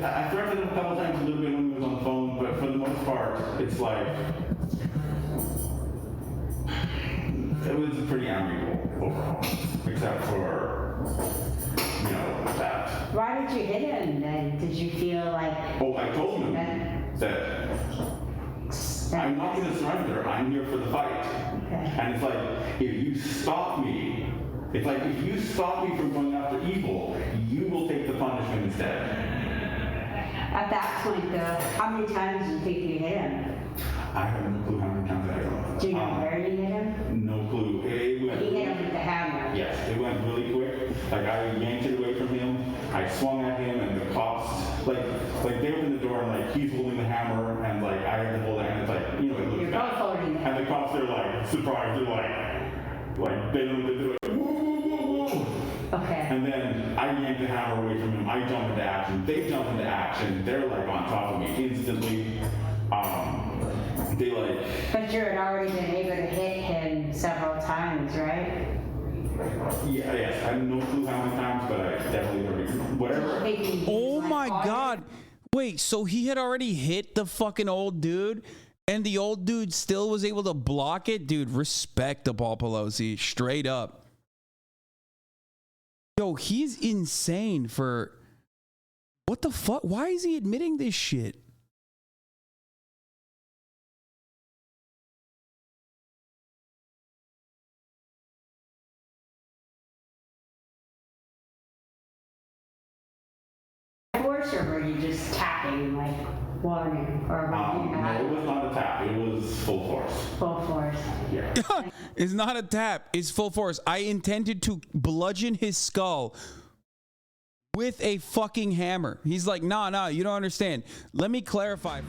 [SPEAKER 6] I threatened him a couple times a little bit when he was on the phone, but for the most part, it's like, it was pretty amiable overall, except for that.
[SPEAKER 5] Why did you hit him then? Did you feel like...
[SPEAKER 6] Oh, I told him that I'm not going to surrender. I'm here for the fight.
[SPEAKER 5] Okay.
[SPEAKER 6] And it's like, if you stop me from going after evil, you will take the punishment instead.
[SPEAKER 5] At that point, though, how many times do you think you hit him?
[SPEAKER 6] I have no clue how many times I hit him.
[SPEAKER 5] Do you know where you hit him?
[SPEAKER 6] No clue.
[SPEAKER 5] You hit him with the hammer.
[SPEAKER 6] Yes, it went really quick. Like, I yanked it away from him. I swung at him, and the cops, like they opened the door, and like he's holding the hammer, and like I had to hold it, and it's like, it looks
[SPEAKER 5] You're
[SPEAKER 6] bad.
[SPEAKER 5] both holding it.
[SPEAKER 6] And the cops, they're like surprised. They're like they don't do it.
[SPEAKER 5] Okay.
[SPEAKER 6] And then I yanked the hammer away from him. I jumped into action. They jump into action. They're like on top of me instantly. They like.
[SPEAKER 5] But you had already been able to hit him several times, right?
[SPEAKER 6] Yeah, yes. I have no clue how many times, but I definitely already. Whatever.
[SPEAKER 1] Oh my God. Wait, so he had already hit the fucking old dude? And the old dude still was able to block it? Dude, respect to Paul Pelosi. Straight up. Yo, he's insane for... What the fuck? Why is he admitting this shit?
[SPEAKER 5] Force, or were you just tapping, like warning, or
[SPEAKER 6] No, it was not a tap. It was full force.
[SPEAKER 5] Full force.
[SPEAKER 6] Yeah.
[SPEAKER 1] It's not a tap. It's full force. I intended to bludgeon his skull with a fucking hammer. He's like, nah, you don't understand. Let me clarify.